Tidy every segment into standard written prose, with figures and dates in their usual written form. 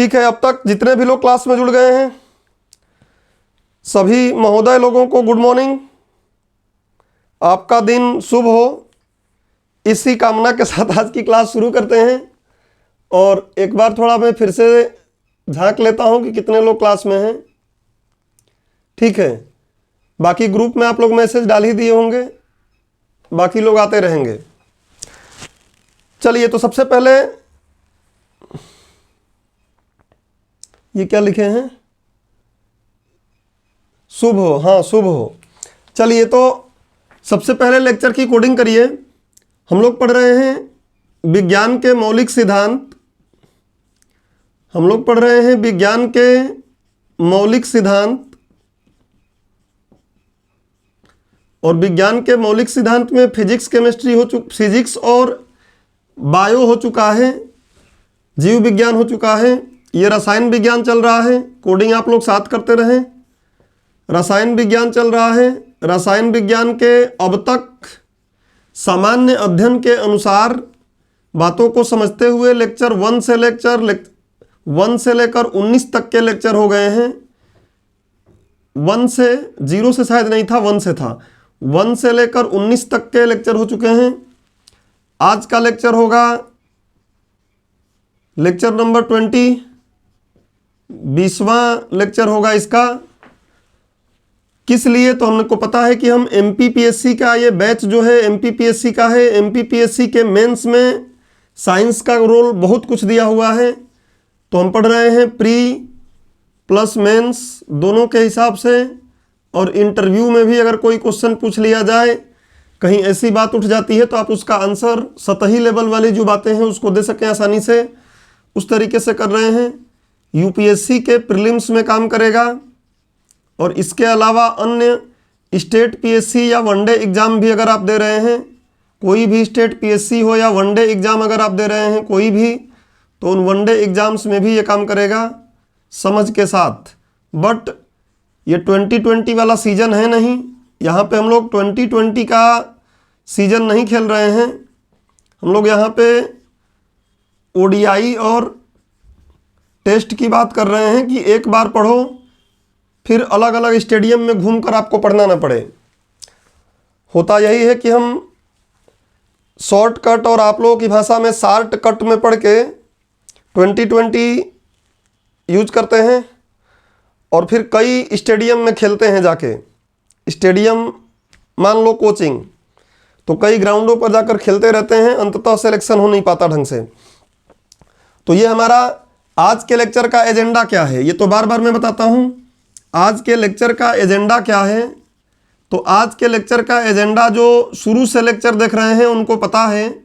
ठीक है, अब तक जितने भी लोग क्लास में जुड़ गए हैं सभी महोदय लोगों को गुड मॉर्निंग। आपका दिन शुभ हो, इसी कामना के साथ आज की क्लास शुरू करते हैं। और एक बार थोड़ा मैं फिर से झांक लेता हूं कि कितने लोग क्लास में हैं। ठीक है, बाकी ग्रुप में आप लोग मैसेज डाल ही दिए होंगे, बाकी लोग आते रहेंगे। चलिए, तो सबसे पहले ये क्या लिखे हैं, शुभ हो, हाँ शुभ हो। चलिए, तो सबसे पहले लेक्चर की कोडिंग करिए। हम लोग पढ़ रहे हैं विज्ञान के मौलिक सिद्धांत। हम लोग पढ़ रहे हैं विज्ञान के मौलिक सिद्धांत, और विज्ञान के मौलिक सिद्धांत में फिजिक्स केमिस्ट्री फिजिक्स और बायो हो चुका है, जीव विज्ञान हो चुका है, ये रसायन विज्ञान चल रहा है। कोडिंग आप लोग साथ करते रहें। रसायन विज्ञान चल रहा है। रसायन विज्ञान के अब तक सामान्य अध्ययन के अनुसार बातों को समझते हुए लेक्चर 1 से लेकर 19 तक के लेक्चर हो गए हैं। 1 से 0 से शायद नहीं था, 1 से था। 1 से लेकर 19 तक के लेक्चर हो चुके हैं। आज का लेक्चर होगा लेक्चर नंबर 20, 20वां लेक्चर होगा इसका। किस लिए, तो हमको पता है कि हम एमपीपीएससी का ये बैच जो है एमपीपीएससी का है। एमपीपीएससी के मेंस में साइंस का रोल बहुत कुछ दिया हुआ है, तो हम पढ़ रहे हैं प्री प्लस मेंस दोनों के हिसाब से। और इंटरव्यू में भी अगर कोई क्वेश्चन पूछ लिया जाए, कहीं ऐसी बात उठ जाती है तो आप उसका आंसर सतही लेवल वाली जो बातें हैं उसको दे सकें आसानी से, उस तरीके से कर रहे हैं। यूपीएससी के प्रीलिम्स में काम करेगा, और इसके अलावा अन्य स्टेट पीएससी या वनडे एग्ज़ाम भी अगर आप दे रहे हैं, कोई भी स्टेट पीएससी हो या वनडे एग्ज़ाम अगर आप दे रहे हैं कोई भी, तो उन वनडे एग्ज़ाम्स में भी ये काम करेगा समझ के साथ। बट ये 2020 वाला सीज़न है नहीं, यहाँ पे हम लोग 2020 का सीज़न नहीं खेल रहे हैं। हम लोग यहाँ पे ओडीआई और टेस्ट की बात कर रहे हैं कि एक बार पढ़ो फिर अलग अलग स्टेडियम में घूमकर आपको पढ़ना ना पड़े। होता यही है कि हम शॉर्टकट और आप लोगों की भाषा में शार्ट कट में पढ़ के 2020 यूज करते हैं, और फिर कई स्टेडियम में खेलते हैं जाके। स्टेडियम मान लो कोचिंग, तो कई ग्राउंडों पर जाकर खेलते रहते हैं, अंततः सिलेक्शन हो नहीं पाता ढंग से। तो ये हमारा आज के लेक्चर का एजेंडा क्या है, ये तो बार बार मैं बताता हूँ। आज के लेक्चर का एजेंडा क्या है, तो आज के लेक्चर का एजेंडा जो शुरू से लेक्चर देख रहे हैं उनको पता है।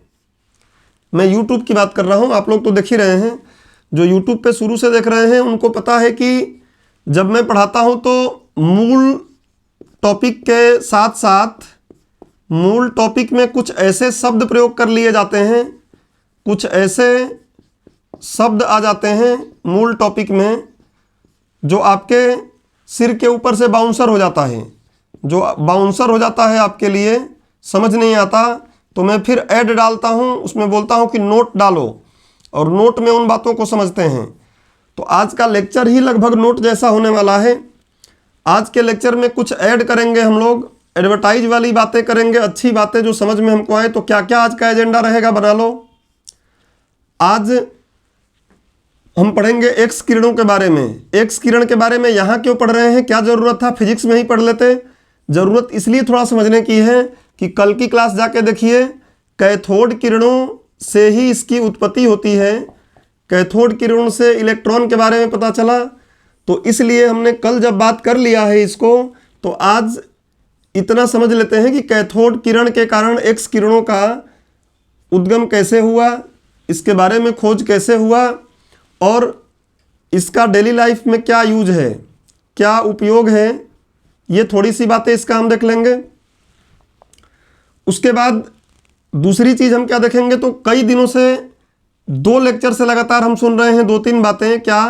मैं यूट्यूब की बात कर रहा हूँ, आप लोग तो देख ही रहे हैं। जो यूट्यूब पे शुरू से देख रहे हैं उनको पता है कि जब मैं पढ़ाता हूँ तो मूल टॉपिक के साथ साथ मूल टॉपिक में कुछ ऐसे शब्द प्रयोग कर लिए जाते हैं, कुछ ऐसे शब्द आ जाते हैं मूल टॉपिक में जो आपके सिर के ऊपर से बाउंसर हो जाता है। जो बाउंसर हो जाता है आपके लिए समझ नहीं आता, तो मैं फिर ऐड डालता हूँ, उसमें बोलता हूँ कि नोट डालो, और नोट में उन बातों को समझते हैं। तो आज का लेक्चर ही लगभग नोट जैसा होने वाला है। आज के लेक्चर में कुछ ऐड करेंगे हम लोग, एडवर्टाइज वाली बातें करेंगे, अच्छी बातें जो समझ में हमको आए। तो क्या क्या आज का एजेंडा रहेगा बना लो। आज हम पढ़ेंगे एक्स किरणों के बारे में। एक्स किरण के बारे में यहाँ क्यों पढ़ रहे हैं, क्या ज़रूरत था, फिजिक्स में ही पढ़ लेते। ज़रूरत इसलिए थोड़ा समझने की है कि कल की क्लास जाके देखिए, कैथोड किरणों से ही इसकी उत्पत्ति होती है। कैथोड किरणों से इलेक्ट्रॉन के बारे में पता चला, तो इसलिए हमने कल जब बात कर लिया है इसको, तो आज इतना समझ लेते हैं कि कैथोड किरण के कारण एक्स किरणों का उद्गम कैसे हुआ, इसके बारे में खोज कैसे हुआ, और इसका डेली लाइफ में क्या यूज है, क्या उपयोग है, ये थोड़ी सी बातें इसका हम देख लेंगे। उसके बाद दूसरी चीज़ हम क्या देखेंगे, तो कई दिनों से 2 लेक्चर से लगातार हम सुन रहे हैं 2-3 बातें। क्या,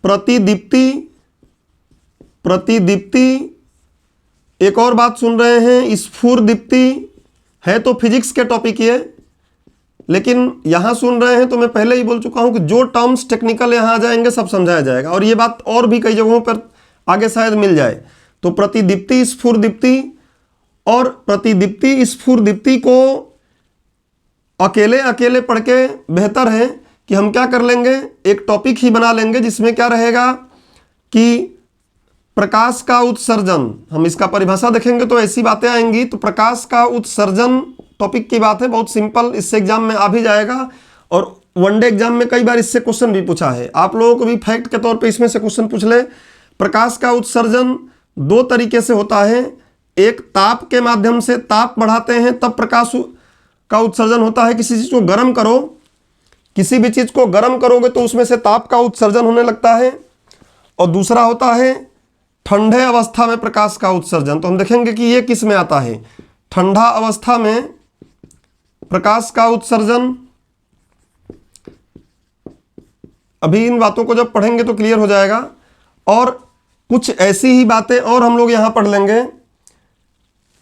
प्रतिदीप्ति, एक और बात सुन रहे हैं स्फुरदीप्ति, है तो फिजिक्स के टॉपिक ये, लेकिन यहाँ सुन रहे हैं तो मैं पहले ही बोल चुका हूँ कि जो टर्म्स टेक्निकल यहाँ आ जाएंगे सब समझाया जाएगा, और ये बात और भी कई जगहों पर आगे शायद मिल जाए। तो प्रतिदीप्ति स्फुरदीप्ति और प्रतिदीप्ति स्फुरदीप्ति को अकेले अकेले पढ़ के बेहतर है कि हम क्या कर लेंगे, एक टॉपिक ही बना लेंगे जिसमें क्या रहेगा कि प्रकाश का उत्सर्जन, हम इसका परिभाषा देखेंगे तो ऐसी बातें आएंगी। तो प्रकाश का उत्सर्जन टॉपिक की बात है, बहुत सिंपल, इससे एग्जाम में आ भी जाएगा, और वनडे एग्जाम में कई बार इससे क्वेश्चन भी पूछा है। आप लोगों को भी फैक्ट के तौर पे इसमें से क्वेश्चन पूछ ले। प्रकाश का उत्सर्जन दो तरीके से होता है, एक ताप के माध्यम से, ताप बढ़ाते हैं तब प्रकाश का उत्सर्जन होता है। किसी चीज़ को गर्म करो, किसी भी चीज़ को गर्म करोगे तो उसमें से ताप का उत्सर्जन होने लगता है। और दूसरा होता है ठंडे अवस्था में प्रकाश का उत्सर्जन। तो हम देखेंगे कि ये किस में आता है, ठंडा अवस्था में प्रकाश का उत्सर्जन। अभी इन बातों को जब पढ़ेंगे तो क्लियर हो जाएगा। और कुछ ऐसी ही बातें और हम लोग यहाँ पढ़ लेंगे,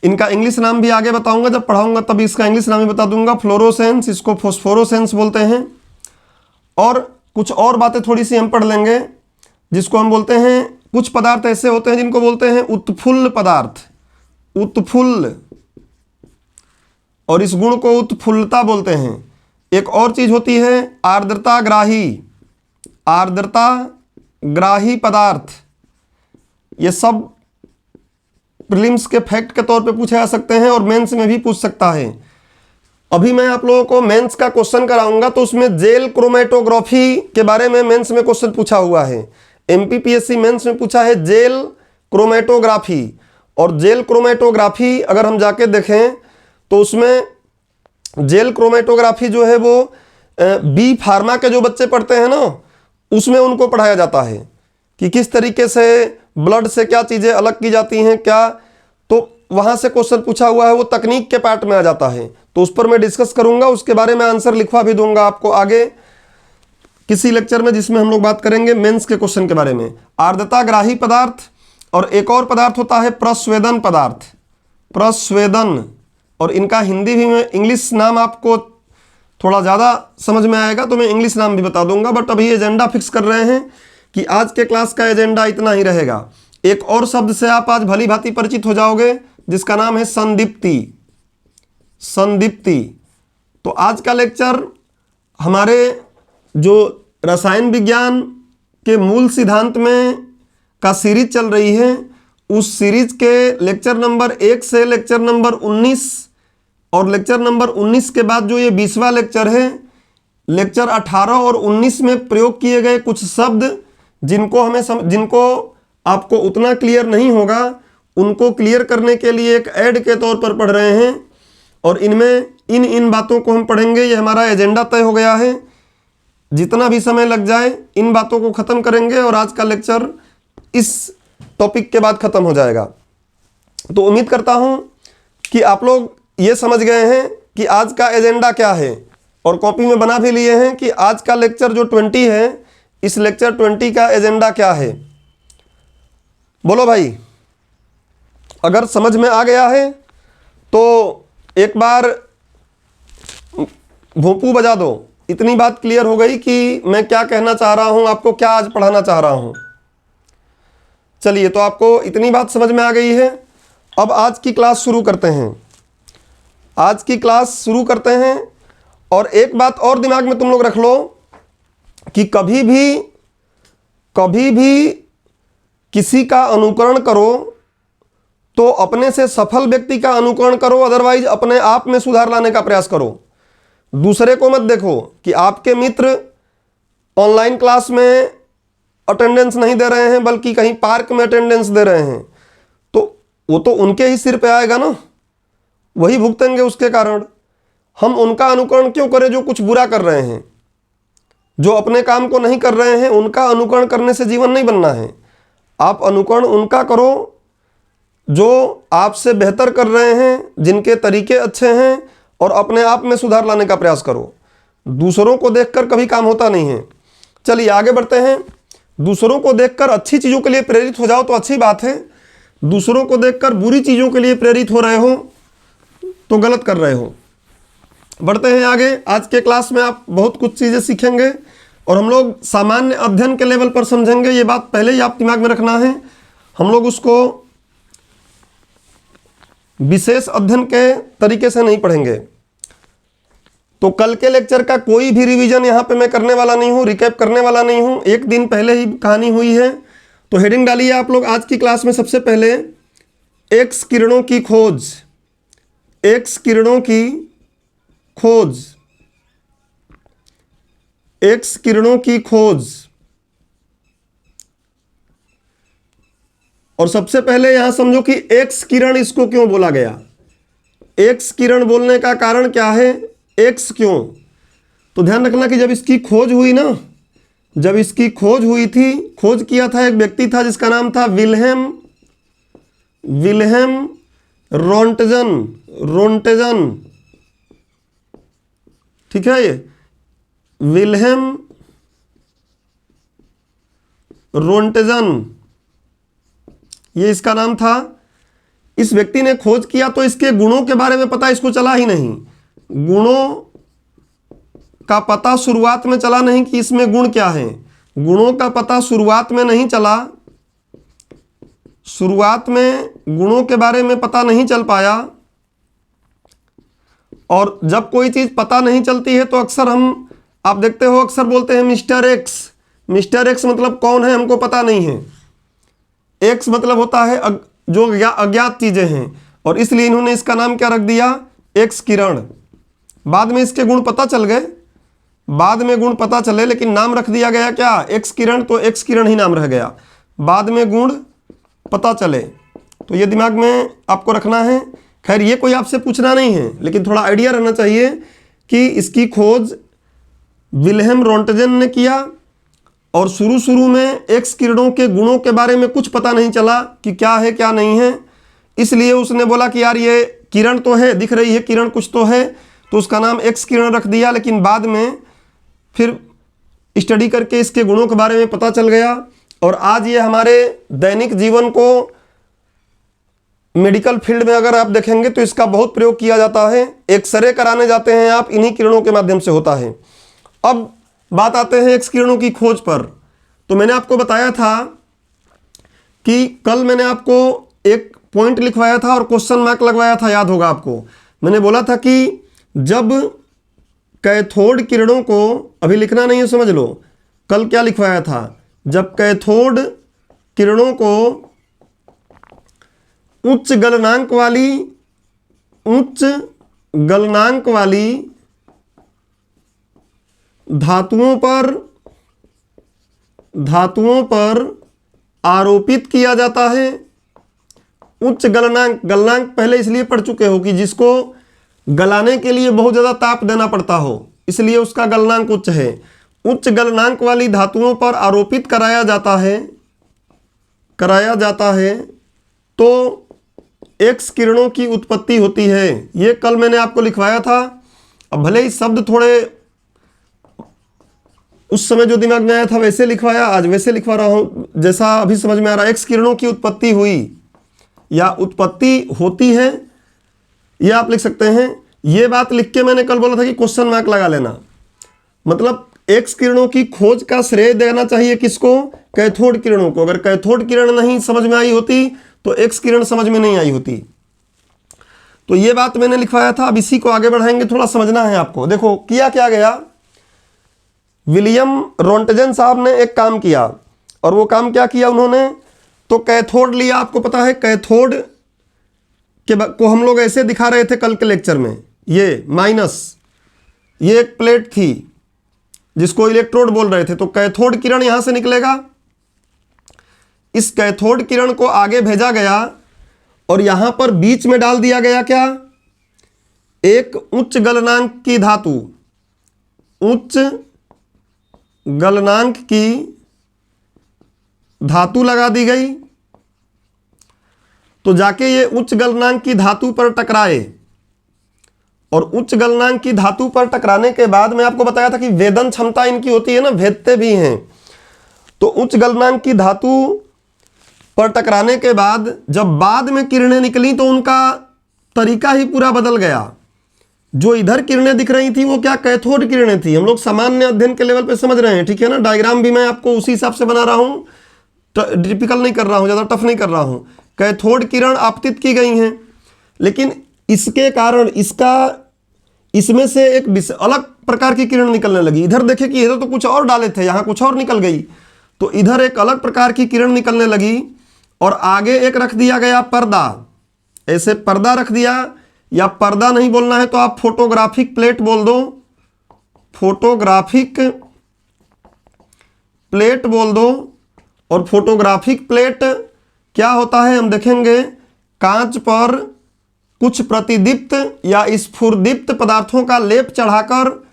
इनका इंग्लिश नाम भी आगे बताऊंगा, जब पढ़ाऊंगा तब इसका इंग्लिश नाम भी बता दूंगा। फ्लोरोसेंस, इसको फोस्फोरोसेंस बोलते हैं। और कुछ और बातें थोड़ी सी हम पढ़ लेंगे जिसको हम बोलते हैं, कुछ पदार्थ ऐसे होते हैं जिनको बोलते हैं उत्फुल्ल पदार्थ, उत्फुल्ल, और इस गुण को उत्फुल्लता बोलते हैं। एक और चीज होती है आर्द्रता ग्राही, आर्द्रता ग्राही पदार्थ। ये सब प्रीलिम्स के फैक्ट के तौर पे पूछे जा सकते हैं और मेंस में भी पूछ सकता है। अभी मैं आप लोगों को मेंस का क्वेश्चन कराऊंगा तो उसमें जेल क्रोमेटोग्राफी के बारे में मेंस में क्वेश्चन पूछा हुआ है। एमपीपीएससी मेंस में पूछा है जेल क्रोमेटोग्राफी। और जेल क्रोमेटोग्राफी अगर हम जाके देखें तो उसमें जेल क्रोमेटोग्राफी जो है वो बी फार्मा के जो बच्चे पढ़ते हैं ना, उसमें उनको पढ़ाया जाता है कि किस तरीके से ब्लड से क्या चीज़ें अलग की जाती हैं क्या। तो वहाँ से क्वेश्चन पूछा हुआ है, वो तकनीक के पार्ट में आ जाता है। तो उस पर मैं डिस्कस करूँगा, उसके बारे में आंसर लिखवा भी दूंगा आपको आगे किसी लेक्चर में, जिसमें हम लोग बात करेंगे मेंस के क्वेश्चन के बारे में। आर्द्रता ग्राही पदार्थ, और एक और पदार्थ होता है प्रस्वेदन पदार्थ, प्रस्वेदन। और इनका हिंदी भी मैं इंग्लिश नाम आपको थोड़ा ज़्यादा समझ में आएगा तो मैं इंग्लिश नाम भी बता दूंगा, बट अभी एजेंडा फिक्स कर रहे हैं कि आज के क्लास का एजेंडा इतना ही रहेगा। एक और शब्द से आप आज भली भांति परिचित हो जाओगे जिसका नाम है संदीप्ति, संदीप्ति। तो आज का लेक्चर हमारे जो रसायन विज्ञान के मूल सिद्धांत में का सीरीज चल रही है, उस सीरीज के लेक्चर नंबर 1 से लेक्चर नंबर 19 और लेक्चर नंबर 19 के बाद जो ये 20वां लेक्चर है, लेक्चर 18 और 19 में प्रयोग किए गए कुछ शब्द जिनको आपको उतना क्लियर नहीं होगा, उनको क्लियर करने के लिए एक ऐड के तौर पर पढ़ रहे हैं। और इनमें इन बातों को हम पढ़ेंगे, ये हमारा एजेंडा तय हो गया है। जितना भी समय लग जाए इन बातों को ख़त्म करेंगे और आज का लेक्चर इस टॉपिक के बाद ख़त्म हो जाएगा। तो उम्मीद करता हूँ कि आप लोग ये समझ गए हैं कि आज का एजेंडा क्या है, और कॉपी में बना भी लिए हैं कि आज का लेक्चर जो 20 है, इस लेक्चर 20 का एजेंडा क्या है। बोलो भाई, अगर समझ में आ गया है तो एक बार भोंपू बजा दो। इतनी बात क्लियर हो गई कि मैं क्या कहना चाह रहा हूं, आपको क्या आज पढ़ाना चाह रहा हूं। चलिए, तो आपको इतनी बात समझ में आ गई है। अब आज की क्लास शुरू करते हैं, आज की क्लास शुरू करते हैं। और एक बात और दिमाग में तुम लोग रख लो कि कभी भी किसी का अनुकरण करो तो अपने से सफल व्यक्ति का अनुकरण करो, अदरवाइज अपने आप में सुधार लाने का प्रयास करो। दूसरे को मत देखो कि आपके मित्र ऑनलाइन क्लास में अटेंडेंस नहीं दे रहे हैं बल्कि कहीं पार्क में अटेंडेंस दे रहे हैं, तो वो तो उनके ही सिर पे आएगा ना, वही भुगतेंगे उसके कारण। हम उनका अनुकरण क्यों करें जो कुछ बुरा कर रहे हैं, जो अपने काम को नहीं कर रहे हैं। उनका अनुकरण करने से जीवन नहीं बनना है। आप अनुकरण उनका करो जो आपसे बेहतर कर रहे हैं, जिनके तरीके अच्छे हैं, और अपने आप में सुधार लाने का प्रयास करो। दूसरों को देखकर कभी काम होता नहीं है। चलिए आगे बढ़ते हैं। दूसरों को देखकर अच्छी चीज़ों के लिए प्रेरित हो जाओ तो अच्छी बात है, दूसरों को देखकर बुरी चीज़ों के लिए प्रेरित हो रहे हो तो गलत कर रहे हो। बढ़ते हैं आगे। आज के क्लास में आप बहुत कुछ चीज़ें सीखेंगे और हम लोग सामान्य अध्ययन के लेवल पर समझेंगे। ये बात पहले ही आप दिमाग में रखना है। हम लोग उसको विशेष अध्ययन के तरीके से नहीं पढ़ेंगे। तो कल के लेक्चर का कोई भी रिवीजन यहाँ पे मैं करने वाला नहीं हूँ, रिकैप करने वाला नहीं हूँ। एक दिन पहले ही कहानी हुई है। तो हेडिंग डालिए आप लोग आज की क्लास में। सबसे पहले एक्स किरणों की खोज, एक्स किरणों की खोज, एक्स किरणों की खोज। और सबसे पहले यहां समझो कि एक्स किरण इसको क्यों बोला गया। एक्स किरण बोलने का कारण क्या है, एक्स क्यों। तो ध्यान रखना कि जब इसकी खोज हुई ना, जब इसकी खोज हुई थी, खोज किया था एक व्यक्ति था जिसका नाम था विल्हेम रोंटजन, रोंटेजन, ठीक है। ये विल्हेम रोंटेजन, ये इसका नाम था। इस व्यक्ति ने खोज किया तो इसके गुणों के बारे में पता इसको चला ही नहीं। गुणों का पता शुरुआत में चला नहीं कि इसमें गुण क्या है। गुणों का पता शुरुआत में नहीं चला, शुरुआत में गुणों के बारे में पता नहीं चल पाया। और जब कोई चीज़ पता नहीं चलती है तो अक्सर हम, आप देखते हो अक्सर बोलते हैं मिस्टर एक्स। मिस्टर एक्स मतलब कौन है हमको पता नहीं है। एक्स मतलब होता है जो अज्ञात चीज़ें हैं, और इसलिए इन्होंने इसका नाम क्या रख दिया, एक्स किरण। बाद में इसके गुण पता चल गए, बाद में गुण पता चले, लेकिन नाम रख दिया गया क्या, एक्स किरण। तो एक्स किरण ही नाम रह गया, बाद में गुण पता चले। तो ये दिमाग में आपको रखना है। खैर ये कोई आपसे पूछना नहीं है, लेकिन थोड़ा आइडिया रहना चाहिए कि इसकी खोज विल्हेम रोंटजन ने किया और शुरू में एक्स किरणों के गुणों के बारे में कुछ पता नहीं चला कि क्या है क्या नहीं है। इसलिए उसने बोला कि यार ये किरण तो है, दिख रही है किरण कुछ तो है, तो उसका नाम एक्स किरण रख दिया। लेकिन बाद में फिर स्टडी करके इसके गुणों के बारे में पता चल गया। और आज ये हमारे दैनिक जीवन को, मेडिकल फील्ड में अगर आप देखेंगे तो इसका बहुत प्रयोग किया जाता है। एक्सरे कराने जाते हैं आप, इन्हीं किरणों के माध्यम से होता है। अब बात आते हैं एक्स किरणों की खोज पर। तो मैंने आपको बताया था कि कल मैंने आपको एक पॉइंट लिखवाया था और क्वेश्चन मार्क लगवाया था, याद होगा आपको। मैंने बोला था कि जब कैथोड किरणों को, अभी लिखना नहीं है समझ लो, कल क्या लिखवाया था, जब कैथोड किरणों को उच्च गलनांक वाली धातुओं पर आरोपित किया जाता है। उच्च गलनांक, गलनांक पहले इसलिए पढ़ चुके हो कि जिसको गलाने के लिए बहुत ज़्यादा ताप देना पड़ता हो, इसलिए उसका गलनांक उच्च है। उच्च गलनांक वाली धातुओं पर आरोपित कराया जाता है तो एक्स किरणों की उत्पत्ति होती है। ये कल मैंने आपको लिखवाया था। अब भले ही शब्द थोड़े उस समय जो दिमाग में आया था वैसे लिखवाया, आज वैसे लिखवा रहा हूँ जैसा अभी समझ में आ रहा है। एक्स किरणों की उत्पत्ति हुई या उत्पत्ति होती है, ये आप लिख सकते हैं। ये बात लिख के मैंने कल बोला था कि क्वेश्चन मार्क लगा लेना। मतलब एक्स किरणों की खोज का श्रेय देना चाहिए किसको, कैथोड किरणों को। अगर कैथोड किरण नहीं समझ में आई होती तो एक्स किरण समझ में नहीं आई होती। तो ये बात मैंने लिखवाया था। अब इसी को आगे बढ़ाएंगे, थोड़ा समझना है आपको। देखो किया क्या गया, विलियम रोंटजन साहब ने एक काम किया, और वो काम क्या किया उन्होंने, तो कैथोड लिया। आपको पता है कैथोड को हम लोग ऐसे दिखा रहे थे कल के लेक्चर में। ये माइनस, ये एक प्लेट थी जिसको इलेक्ट्रोड बोल रहे थे। तो कैथोड किरण यहां से निकलेगा, इस कैथोड किरण को आगे भेजा गया और यहां पर बीच में डाल दिया गया क्या, एक उच्च गलनांक की धातु, उच्च गलनांक की धातु लगा दी गई। तो जाके ये उच्च गलनांक की धातु पर टकराए, और उच्च गलनांक की धातु पर टकराने के बाद मैं आपको बताया था कि वेदन क्षमता इनकी होती है ना, भेदते भी हैं। तो उच्च गलनांक की धातु पर टकराने के बाद जब बाद में किरणें निकली तो उनका तरीका ही पूरा बदल गया। जो इधर किरणें दिख रही थी वो क्या कैथोड किरणें थी। हम लोग सामान्य अध्ययन के लेवल पे समझ रहे हैं, ठीक है ना। डायग्राम भी मैं आपको उसी हिसाब से बना रहा हूँ, टिपिकल नहीं कर रहा हूँ, ज़्यादा टफ नहीं कर रहा हूँ। कैथोड किरण आपतित की गई हैं, लेकिन इसके कारण इसमें से एक अलग प्रकार की किरण निकलने लगी। इधर देखे कि इधर तो कुछ और डाले थे, यहाँ कुछ और निकल गई, तो इधर एक अलग प्रकार की किरण निकलने लगी और आगे एक रख दिया गया पर्दा। ऐसे पर्दा रख दिया, या पर्दा नहीं बोलना है तो आप फोटोग्राफिक प्लेट बोल दो, फोटोग्राफिक प्लेट बोल दो। और फोटोग्राफिक प्लेट क्या होता है हम देखेंगे। कांच पर कुछ प्रतिदीप्त या स्फुरदीप्त पदार्थों का लेप चढ़ाकर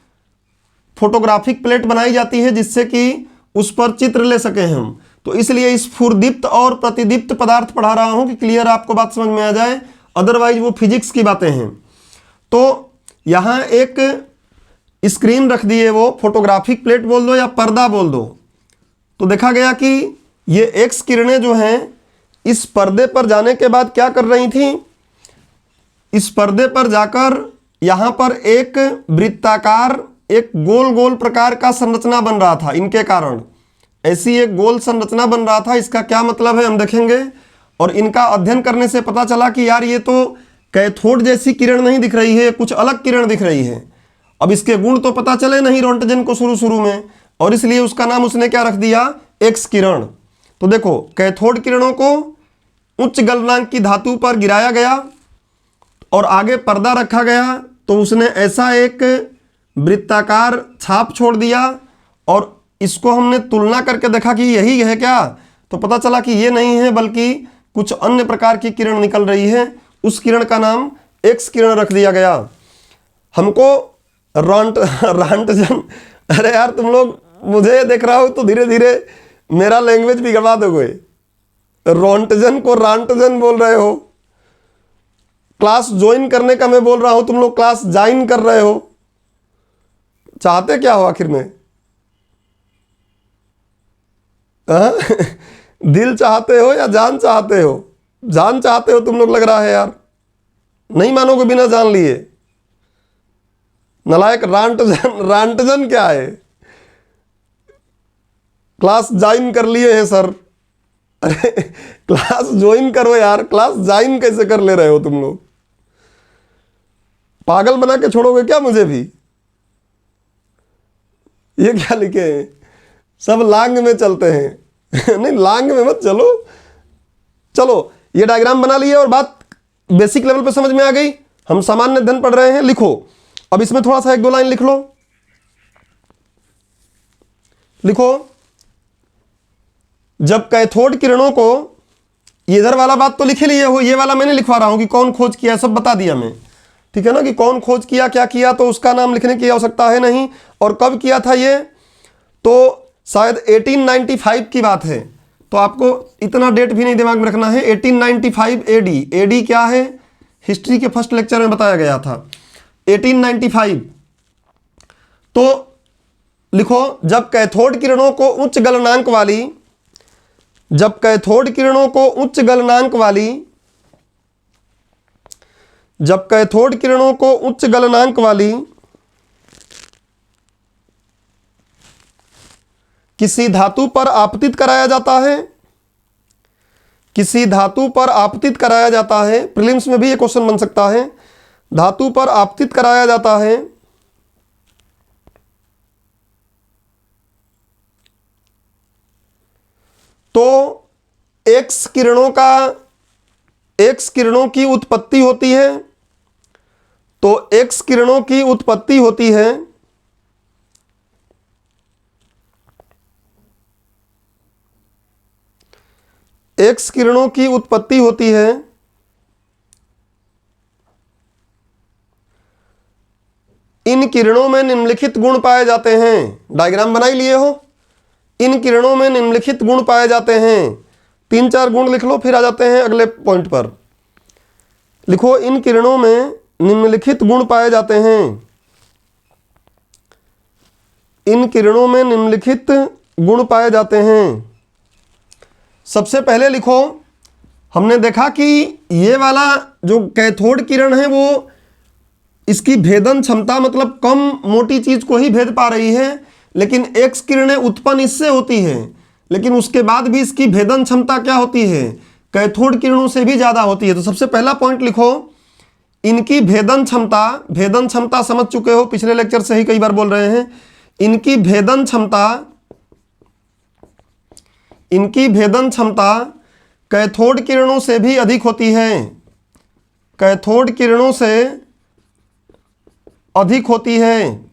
फोटोग्राफिक प्लेट बनाई जाती है, जिससे कि उस पर चित्र ले सकें हम। तो इसलिए स्फुरदीप्त और प्रतिदीप्त पदार्थ पढ़ा रहा हूं कि क्लियर आपको बात समझ में आ जाए, अदरवाइज वो फिजिक्स की बातें हैं। तो यहाँ एक स्क्रीन रख दिए, वो फोटोग्राफिक प्लेट बोल दो या पर्दा बोल दो। तो देखा गया कि ये एक्स किरणें जो हैं इस पर्दे पर जाने के बाद क्या कर रही थी, इस पर्दे पर जाकर यहाँ पर एक वृत्ताकार, एक गोल गोल प्रकार का संरचना बन रहा था। इनके कारण ऐसी एक गोल संरचना बन रहा था। इसका क्या मतलब है हम देखेंगे। और इनका अध्ययन करने से पता चला कि यार ये तो कैथोड जैसी किरण नहीं दिख रही है, कुछ अलग किरण दिख रही है। अब इसके गुण तो पता चले नहीं रोंटगन को शुरू में, और इसलिए उसका नाम उसने क्या रख दिया, एक्स किरण। तो देखो कैथोड किरणों को उच्च गलनांक की धातु पर गिराया गया और आगे पर्दा रखा गया, तो उसने ऐसा एक वृत्ताकार छाप छोड़ दिया। और इसको हमने तुलना करके देखा कि यही है क्या, तो पता चला कि ये नहीं है, बल्कि कुछ अन्य प्रकार की किरण निकल रही है। उस किरण का नाम एक्स किरण रख दिया गया। हमको रांटजन, अरे यार तुम लोग, मुझे देख रहा हो तो धीरे धीरे मेरा लैंग्वेज बिगड़वा दोगे। रोंटजन को रांटजन बोल रहे हो। क्लास ज्वाइन करने का मैं बोल रहा हूं, तुम लोग क्लास ज्वाइन कर रहे हो। चाहते क्या हो आखिर में, दिल चाहते हो या जान चाहते हो? जान चाहते हो तुम लोग लग रहा है यार, नहीं मानोगे बिना जान लिए। नलायक रांटजन क्या है? क्लास ज्वाइन कर लिए हैं सर। अरे क्लास ज्वाइन करो यार, क्लास ज्वाइन कैसे कर ले रहे हो तुम लोग? पागल बना के छोड़ोगे क्या मुझे भी? ये क्या लिखे हैं, सब लांग में चलते हैं। नहीं लांग में मत चलो। चलो ये डायग्राम बना लिए और बात बेसिक लेवल पे समझ में आ गई। हम सामान्य अध्ययन पढ़ रहे हैं, लिखो। अब इसमें थोड़ा सा एक दो लाइन लिख लो। लिखो, जब कैथोड किरणों को, ये इधर वाला बात तो लिखे लिए हो, ये वाला मैंने लिखवा रहा हूं कि कौन खोज किया, सब बता दिया मैं, ठीक है ना, कि कौन खोज किया, क्या किया, तो उसका नाम लिखने की आवश्यकता है नहीं। और कब किया था ये, तो शायद 1895 की बात है। तो आपको इतना डेट भी नहीं दिमाग में रखना है। 1895 एडी, एडी क्या है, हिस्ट्री के फर्स्ट लेक्चर में बताया गया था 1895। तो लिखो, जब कैथोड किरणों को उच्च गलनांक वाली, जब कैथोड किरणों को उच्च गलनांक वाली, जब कैथोड किरणों को उच्च गलनांक वाली किसी धातु पर आपतित कराया जाता है, किसी धातु पर आपतित कराया जाता है, प्रीलिम्स में भी ये क्वेश्चन बन सकता है, धातु पर आपतित कराया जाता है, तो एक्स किरणों की उत्पत्ति होती है। तो एक्स किरणों की उत्पत्ति होती है, एक्स किरणों की उत्पत्ति होती है इन किरणों में निम्नलिखित गुण पाए जाते हैं। डायग्राम बना ही लिए हो। इन किरणों में निम्नलिखित गुण पाए जाते हैं। 3-4 गुण लिख लो, फिर आ जाते हैं अगले पॉइंट पर। लिखो, इन किरणों में निम्नलिखित गुण पाए जाते हैं। इन किरणों में निम्नलिखित गुण पाए जाते हैं। सबसे पहले लिखो, हमने देखा कि ये वाला जो कैथोड किरण है वो इसकी भेदन क्षमता मतलब कम मोटी चीज को ही भेद पा रही है, लेकिन एक्स किरणें उत्पन्न इससे होती है, लेकिन उसके बाद भी इसकी भेदन क्षमता क्या होती है, कैथोड किरणों से भी ज्यादा होती है। तो सबसे पहला पॉइंट लिखो, इनकी भेदन क्षमता समझ चुके हो, पिछले लेक्चर से ही कई बार बोल रहे हैं। इनकी भेदन क्षमता कैथोड किरणों से भी अधिक होती है, कैथोड किरणों से अधिक होती है।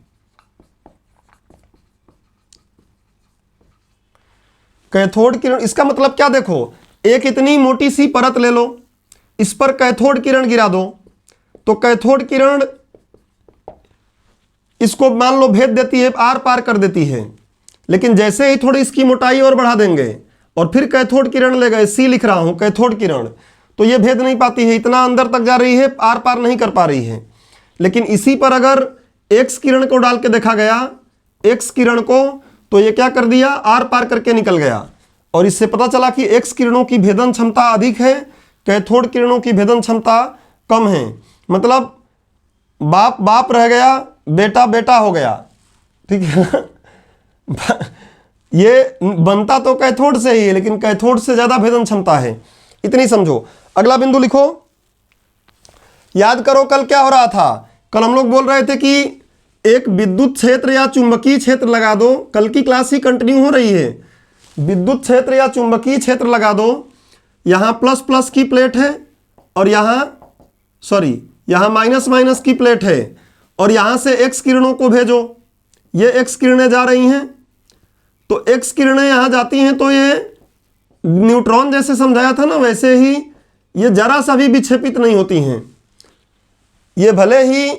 कैथोड किरण, इसका मतलब क्या देखो, एक इतनी मोटी सी परत ले लो, इस पर कैथोड किरण गिरा दो, तो कैथोड किरण इसको मान लो भेद देती है, आर पार कर देती है। लेकिन जैसे ही थोड़ी इसकी मोटाई और बढ़ा देंगे और फिर कैथोड किरण ले गए, सी लिख रहा हूं कैथोड किरण, तो ये भेद नहीं पाती है, इतना अंदर तक जा रही है, आर पार नहीं कर पा रही है। लेकिन इसी पर अगर एक्स किरण को डाल के देखा गया, एक्स किरण को, तो ये क्या कर दिया, आर पार करके निकल गया। और इससे पता चला कि एक्स किरणों की भेदन क्षमता अधिक है, कैथोड किरणों की भेदन क्षमता कम है। मतलब बाप बाप रह गया, बेटा बेटा हो गया, ठीक है। ये बनता तो कैथोड से ही है, लेकिन कैथोड से ज्यादा भेदन क्षमता है, इतनी समझो। अगला बिंदु लिखो, याद करो कल क्या हो रहा था। कल हम लोग बोल रहे थे कि एक विद्युत क्षेत्र या चुंबकीय क्षेत्र लगा दो, कल की क्लास ही कंटिन्यू हो रही है। विद्युत क्षेत्र या चुंबकीय क्षेत्र लगा दो, यहां प्लस प्लस की प्लेट है और यहां माइनस माइनस की प्लेट है, और यहां से एक्स किरणों को भेजो, ये एक्स किरणें जा रही हैं, तो एक्स किरणें यहां जाती हैं, तो ये न्यूट्रॉन जैसे समझाया था ना, वैसे ही ये जरा सा भी विक्षेपित नहीं होती हैं। ये भले ही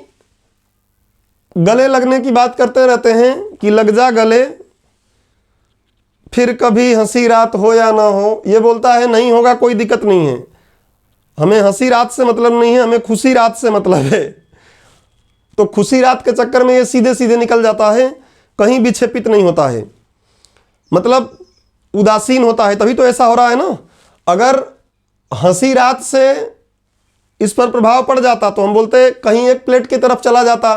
गले लगने की बात करते रहते हैं कि लग जा गले, फिर कभी हंसी रात हो या ना हो, ये बोलता है नहीं होगा, कोई दिक्कत नहीं है, हमें हंसी रात से मतलब नहीं है, हमें खुशी रात से मतलब है। तो खुशी रात के चक्कर में ये सीधे सीधे निकल जाता है, कहीं विक्षेपित नहीं होता है, मतलब उदासीन होता है, तभी तो ऐसा हो रहा है ना। अगर हंसी रात से इस पर प्रभाव पड़ जाता तो हम बोलते कहीं एक प्लेट की तरफ चला जाता,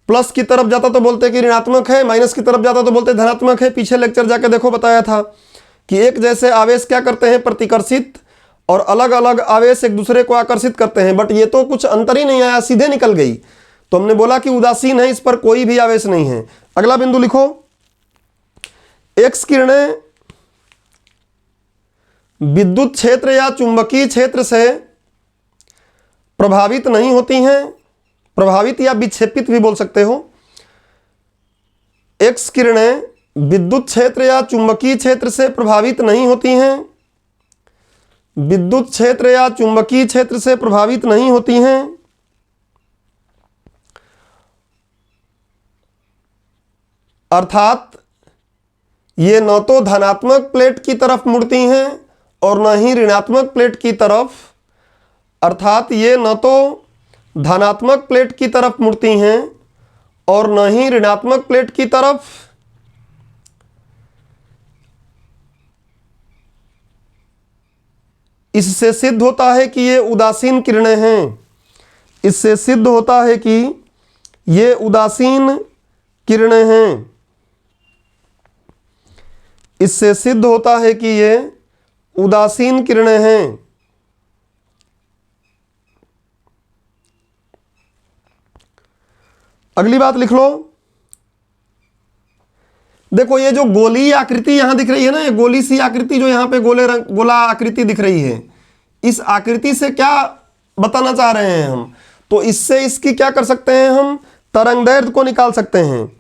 प्लस की तरफ जाता तो बोलते कि ऋणात्मक है, माइनस की तरफ जाता तो बोलते धनात्मक है। पीछे लेक्चर जाके देखो, बताया था कि एक जैसे आवेश क्या करते हैं, प्रतिकर्षित, और अलग अलग आवेश एक दूसरे को आकर्षित करते हैं, बट ये तो कुछ अंतर ही नहीं आया, सीधे निकल गई। तो हमने बोला कि उदासीन है, इस पर कोई भी आवेश नहीं है। अगला बिंदु लिखो, एक्स किरणें विद्युत क्षेत्र या चुंबकीय क्षेत्र से प्रभावित नहीं होती हैं, प्रभावित या विक्षेपित भी बोल सकते हो। एक्स किरणें विद्युत क्षेत्र या चुंबकीय क्षेत्र से प्रभावित नहीं होती हैं, विद्युत क्षेत्र या चुंबकीय क्षेत्र से प्रभावित नहीं होती हैं। अर्थात ये न तो धनात्मक प्लेट की तरफ मुड़ती हैं और न ही ऋणात्मक प्लेट की तरफ, अर्थात ये न तो धनात्मक प्लेट की तरफ मुड़ती हैं और न ही ऋणात्मक प्लेट की तरफ। इससे सिद्ध होता है कि ये उदासीन किरणें हैं, इससे सिद्ध होता है कि ये उदासीन किरणें हैं, इससे सिद्ध होता है कि ये उदासीन किरणें हैं। अगली बात लिख लो, देखो ये जो गोली आकृति यहां दिख रही है ना, ये गोली सी आकृति जो यहां पे गोला आकृति दिख रही है, इस आकृति से क्या बताना चाह रहे हैं हम, तो इससे इसकी क्या कर सकते हैं, हम तरंगदैर्घ्य को निकाल सकते हैं,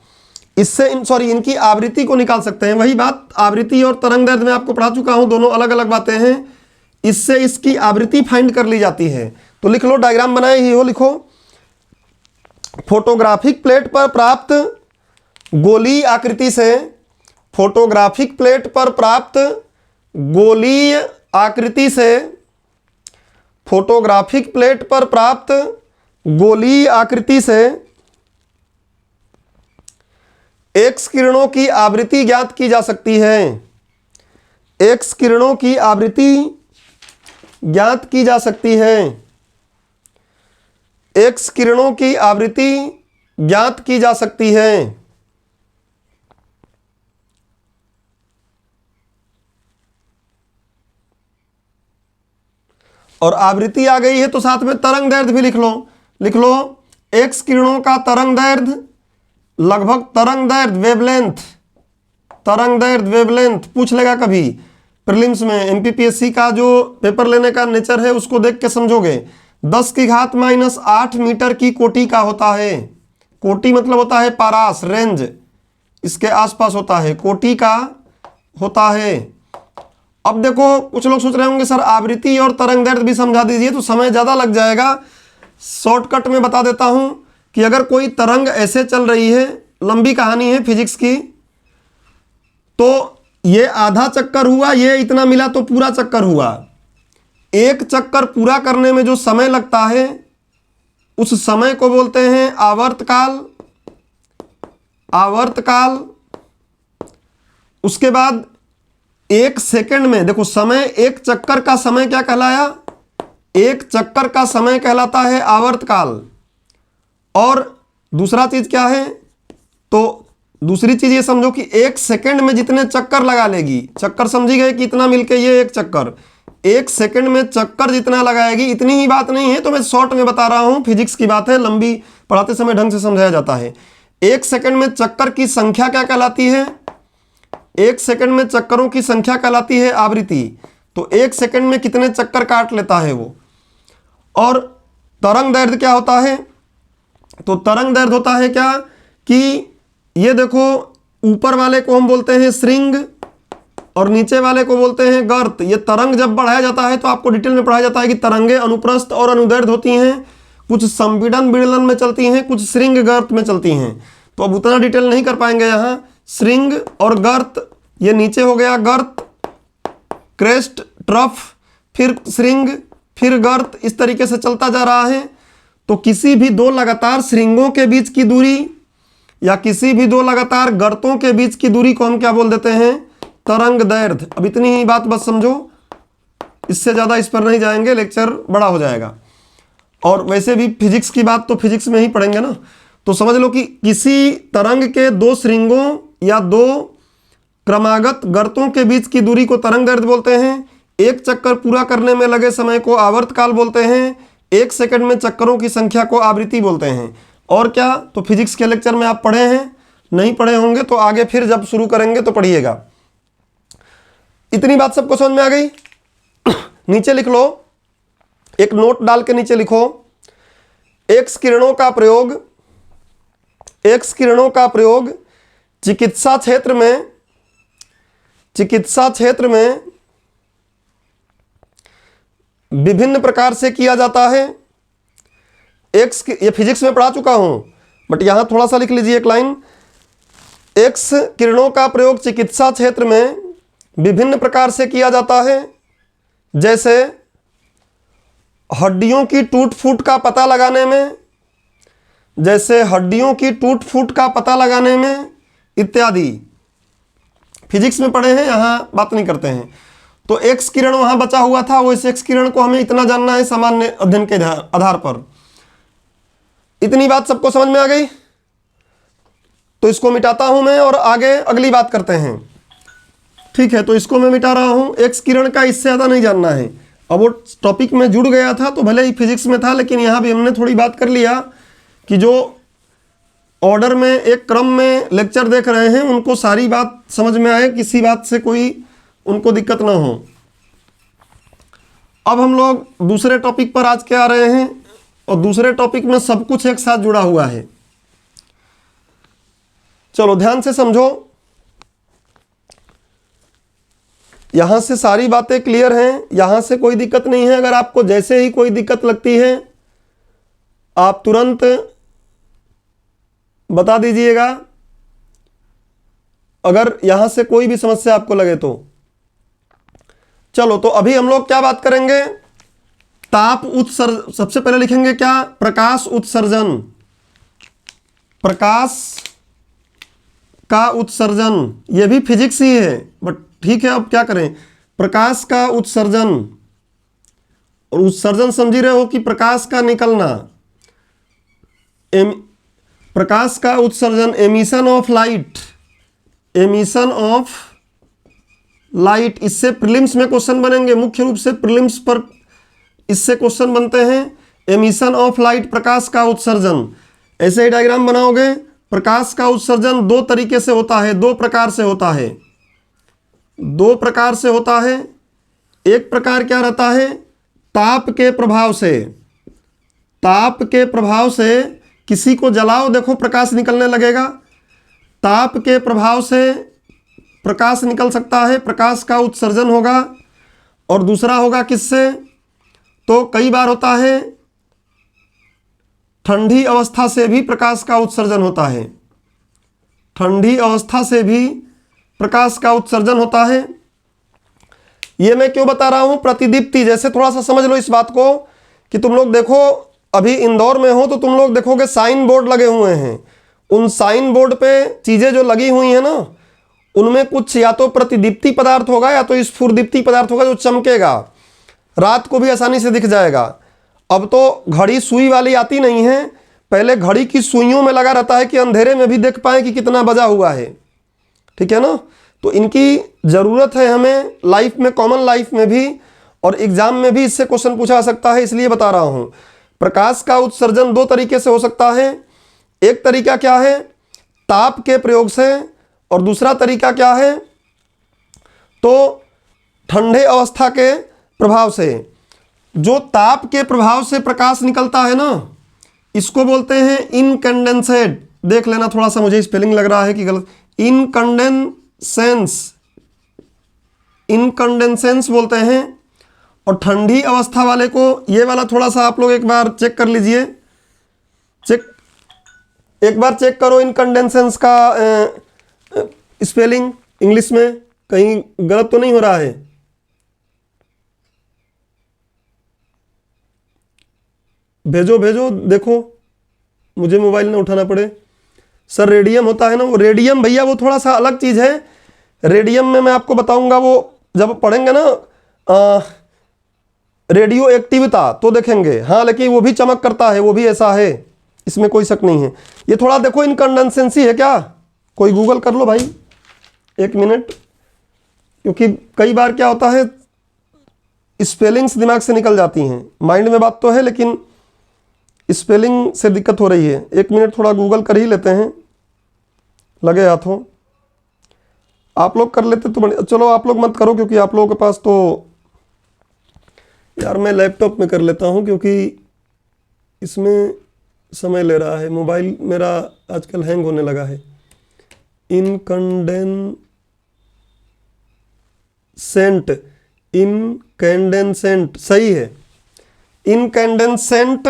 इससे इनकी आवृत्ति को निकाल सकते हैं। वही बात आवृत्ति और तरंगदैर्घ्य में आपको पढ़ा चुका हूं, दोनों अलग अलग बातें हैं। इससे इसकी आवृत्ति फाइंड कर ली जाती है। तो लिख लो, डायग्राम बनाए ही हो, लिखो, फोटोग्राफिक प्लेट पर प्राप्त गोलीय आकृति से, फोटोग्राफिक प्लेट पर प्राप्त गोलीय आकृति से, फोटोग्राफिक प्लेट पर प्राप्त गोलीय आकृति से एक्स किरणों की आवृत्ति ज्ञात की जा सकती है, एक्स किरणों की आवृत्ति ज्ञात की जा सकती है। एक्स किरणों की आवृत्ति ज्ञात की जा सकती है। और आवृत्ति आ गई है तो साथ में तरंग दैर्ध्य भी लिख लो। लिख लो एक्स किरणों का तरंग दैर्ध्य लगभग तरंग दैर्ध्य वेवलेंथ पूछ लेगा कभी प्रीलिम्स में। एमपीपीएससी का जो पेपर लेने का नेचर है उसको देख के समझोगे। 10⁻⁸ मीटर की कोटि का होता है। कोटि मतलब होता है पारास, रेंज, इसके आसपास होता है, कोटि का होता है। अब देखो कुछ लोग सोच रहे होंगे सर आवृत्ति और तरंग दैर्ध्य भी समझा दीजिए, तो समय ज़्यादा लग जाएगा। शॉर्टकट में बता देता हूं कि अगर कोई तरंग ऐसे चल रही है, लंबी कहानी है फिजिक्स की, तो ये आधा चक्कर हुआ, ये इतना मिला तो पूरा चक्कर हुआ। एक चक्कर पूरा करने में जो समय लगता है उस समय को बोलते हैं आवर्तकाल। उसके बाद एक सेकंड में देखो समय, एक चक्कर का समय क्या कहलाया, एक चक्कर का समय कहलाता है आवर्तकाल। और दूसरा चीज क्या है, तो दूसरी चीज ये समझो कि एक सेकंड में जितने चक्कर लगा लेगी, चक्कर समझी गए कि इतना मिलके ये एक चक्कर, एक सेकंड में चक्कर जितना लगाएगी, इतनी ही बात नहीं है, तो मैं शॉर्ट में बता रहा हूं, फिजिक्स की बात है, लंबी पढ़ाते समय ढंग से समझाया जाता है। एक सेकंड में चक्कर की संख्या क्या कहलाती है, एक सेकंड में चक्करों की संख्या कहलाती है आवृत्ति। तो एक सेकंड में कितने चक्कर काट लेता है वो। और तरंग दैर्ध्य क्या होता है, तो तरंग दैर्ध्य होता है क्या कि ये देखो ऊपर वाले को हम बोलते हैं श्रृंग और नीचे वाले को बोलते हैं गर्त। ये तरंग जब बढ़ाया जाता है तो आपको डिटेल में पढ़ाया जाता है कि तरंगे अनुप्रस्थ और अनुदैर्ध्य होती हैं, कुछ संपीड़न विदलन में चलती हैं, कुछ श्रृंग गर्त में चलती हैं। तो अब उतना डिटेल नहीं कर पाएंगे यहाँ। श्रृंग और गर्त, ये नीचे हो गया गर्त, क्रेस्ट, ट्रफ, फिर श्रृंग, फिर गर्त, इस तरीके से चलता जा रहा है। तो किसी भी दो लगातार श्रृंगों के बीच की दूरी या किसी भी दो लगातार गर्तों के बीच की दूरी को हम क्या बोल देते हैं, तरंग दैर्ध्य। अब इतनी ही बात बस समझो, इससे ज़्यादा इस पर नहीं जाएंगे, लेक्चर बड़ा हो जाएगा। और वैसे भी फिजिक्स की बात तो फिजिक्स में ही पढ़ेंगे ना। तो समझ लो कि किसी तरंग के दो श्रृंगों या दो क्रमागत गर्तों के बीच की दूरी को तरंग दैर्ध्य बोलते हैं। एक चक्कर पूरा करने में लगे समय को आवर्तकाल बोलते हैं। एक सेकंड में चक्करों की संख्या को आवृत्ति बोलते हैं। और क्या, तो फिजिक्स के लेक्चर में आप पढ़े हैं, नहीं पढ़े होंगे तो आगे फिर जब शुरू करेंगे तो पढ़िएगा। इतनी बात सबको समझ में आ गई। नीचे लिख लो, एक नोट डाल के नीचे लिखो, एक्स किरणों का प्रयोग चिकित्सा क्षेत्र में विभिन्न प्रकार से किया जाता है। एक्स, ये फिजिक्स में पढ़ा चुका हूं बट यहां थोड़ा सा लिख लीजिए एक लाइन। एक्स किरणों का प्रयोग चिकित्सा क्षेत्र में विभिन्न प्रकार से किया जाता है, जैसे हड्डियों की टूट फूट का पता लगाने में, इत्यादि। फिजिक्स में पढ़े हैं, यहां बात नहीं करते हैं। तो एक्स किरण वहां बचा हुआ था, वो इस एक्स किरण को हमें इतना जानना है सामान्य अध्ययन के आधार पर। इतनी बात सबको समझ में आ गई। तो इसको मिटाता हूं मैं और आगे अगली बात करते हैं। ठीक है, तो इसको मैं मिटा रहा हूं। एक्स किरण का इससे ज़्यादा नहीं जानना है। अब वो टॉपिक में जुड़ गया था तो भले ही फिजिक्स में था, लेकिन यहाँ भी हमने थोड़ी बात कर लिया कि जो ऑर्डर में एक क्रम में लेक्चर देख रहे हैं उनको सारी बात समझ में आए, किसी बात से कोई उनको दिक्कत ना हो। अब हम लोग दूसरे टॉपिक पर आज के आ रहे हैं और दूसरे टॉपिक में सब कुछ एक साथ जुड़ा हुआ है। चलो ध्यान से समझो, यहां से सारी बातें क्लियर हैं, यहां से कोई दिक्कत नहीं है। अगर आपको जैसे ही कोई दिक्कत लगती है आप तुरंत बता दीजिएगा, अगर यहां से कोई भी समस्या आपको लगे तो। चलो, तो अभी हम लोग क्या बात करेंगे, ताप उत्सर्जन। सबसे पहले लिखेंगे क्या, प्रकाश उत्सर्जन। प्रकाश का उत्सर्जन, यह भी फिजिक्स ही है बट ठीक है, अब क्या करें। प्रकाश का उत्सर्जन, और उत्सर्जन समझ रहे हो कि प्रकाश का निकलना। प्रकाश का उत्सर्जन, emission of light, emission of light, इससे प्रीलिम्स में क्वेश्चन बनेंगे, मुख्य रूप से प्रीलिम्स पर इससे क्वेश्चन बनते हैं। एमिशन ऑफ लाइट, प्रकाश का उत्सर्जन। ऐसे ही डायग्राम बनाओगे। प्रकाश का उत्सर्जन दो तरीके से होता है, दो प्रकार से होता है, दो प्रकार से होता है। एक प्रकार क्या रहता है, ताप के प्रभाव से, ताप के प्रभाव से किसी को जलाओ, देखो प्रकाश निकलने लगेगा। ताप के प्रभाव से प्रकाश निकल सकता है, प्रकाश का उत्सर्जन होगा। और दूसरा होगा किससे, तो कई बार होता है ठंडी अवस्था से भी प्रकाश का उत्सर्जन होता है, ठंडी अवस्था से भी प्रकाश का उत्सर्जन होता है। ये मैं क्यों बता रहा हूं, प्रतिदीप्ति, जैसे थोड़ा सा समझ लो इस बात को कि तुम लोग देखो अभी इंदौर में हो तो तुम लोग देखोगे साइन बोर्ड लगे हुए हैं। उन साइन बोर्ड पे चीज़ें जो लगी हुई हैं ना, उनमें कुछ या तो प्रतिदीप्ति पदार्थ होगा या तो स्फुरदीप्ति पदार्थ होगा जो चमकेगा, रात को भी आसानी से दिख जाएगा। अब तो घड़ी सुई वाली आती नहीं है, पहले घड़ी की सुइयों में लगा रहता है कि अंधेरे में भी देख पाए कि कितना बजा हुआ है, ठीक है ना। तो इनकी ज़रूरत है हमें लाइफ में, कॉमन लाइफ में भी, और एग्जाम में भी इससे क्वेश्चन पूछा सकता है, इसलिए बता रहा हूँ। प्रकाश का उत्सर्जन दो तरीके से हो सकता है। एक तरीका क्या है, ताप के प्रयोग से, और दूसरा तरीका क्या है, तो ठंडे अवस्था के प्रभाव से। जो ताप के प्रभाव से प्रकाश निकलता है ना, इसको बोलते हैं इनकंडेंसेट। देख लेना, थोड़ा सा मुझे स्पेलिंग लग रहा है कि गलत, इनकंडेंसेंस, इनकंडेंसेंस बोलते हैं। और ठंडी अवस्था वाले को, ये वाला थोड़ा सा आप लोग एक बार चेक कर लीजिए, एक बार चेक करो इनकंडेंसेंस का स्पेलिंग इंग्लिश में, कहीं गलत तो नहीं हो रहा है। भेजो भेजो, देखो मुझे मोबाइल ना उठाना पड़े। सर रेडियम होता है ना, वो रेडियम भैया वो थोड़ा सा अलग चीज़ है। रेडियम में मैं आपको बताऊंगा, वो जब पढ़ेंगे ना रेडियो एक्टिविता तो देखेंगे। हाँ, लेकिन वो भी चमक करता है, वो भी ऐसा है, इसमें कोई शक नहीं है। ये थोड़ा देखो इनकंडेंसेंसी है क्या, कोई गूगल कर लो भाई, एक मिनट, क्योंकि कई बार क्या होता है स्पेलिंग्स दिमाग से निकल जाती हैं। माइंड में बात तो है लेकिन स्पेलिंग से दिक्कत हो रही है। एक मिनट थोड़ा गूगल कर ही लेते हैं, लगे हाथों। आप लोग कर लेते तो बढ़िया। चलो आप लोग मत करो, क्योंकि आप लोगों के पास तो, यार मैं लैपटॉप में कर लेता हूँ क्योंकि इसमें समय ले रहा है। मोबाइल मेरा आजकल हैंग होने लगा है। इनकंडेंसेंट, इनकैंडेंसेंट सही है, इनकैंडेंसेंट।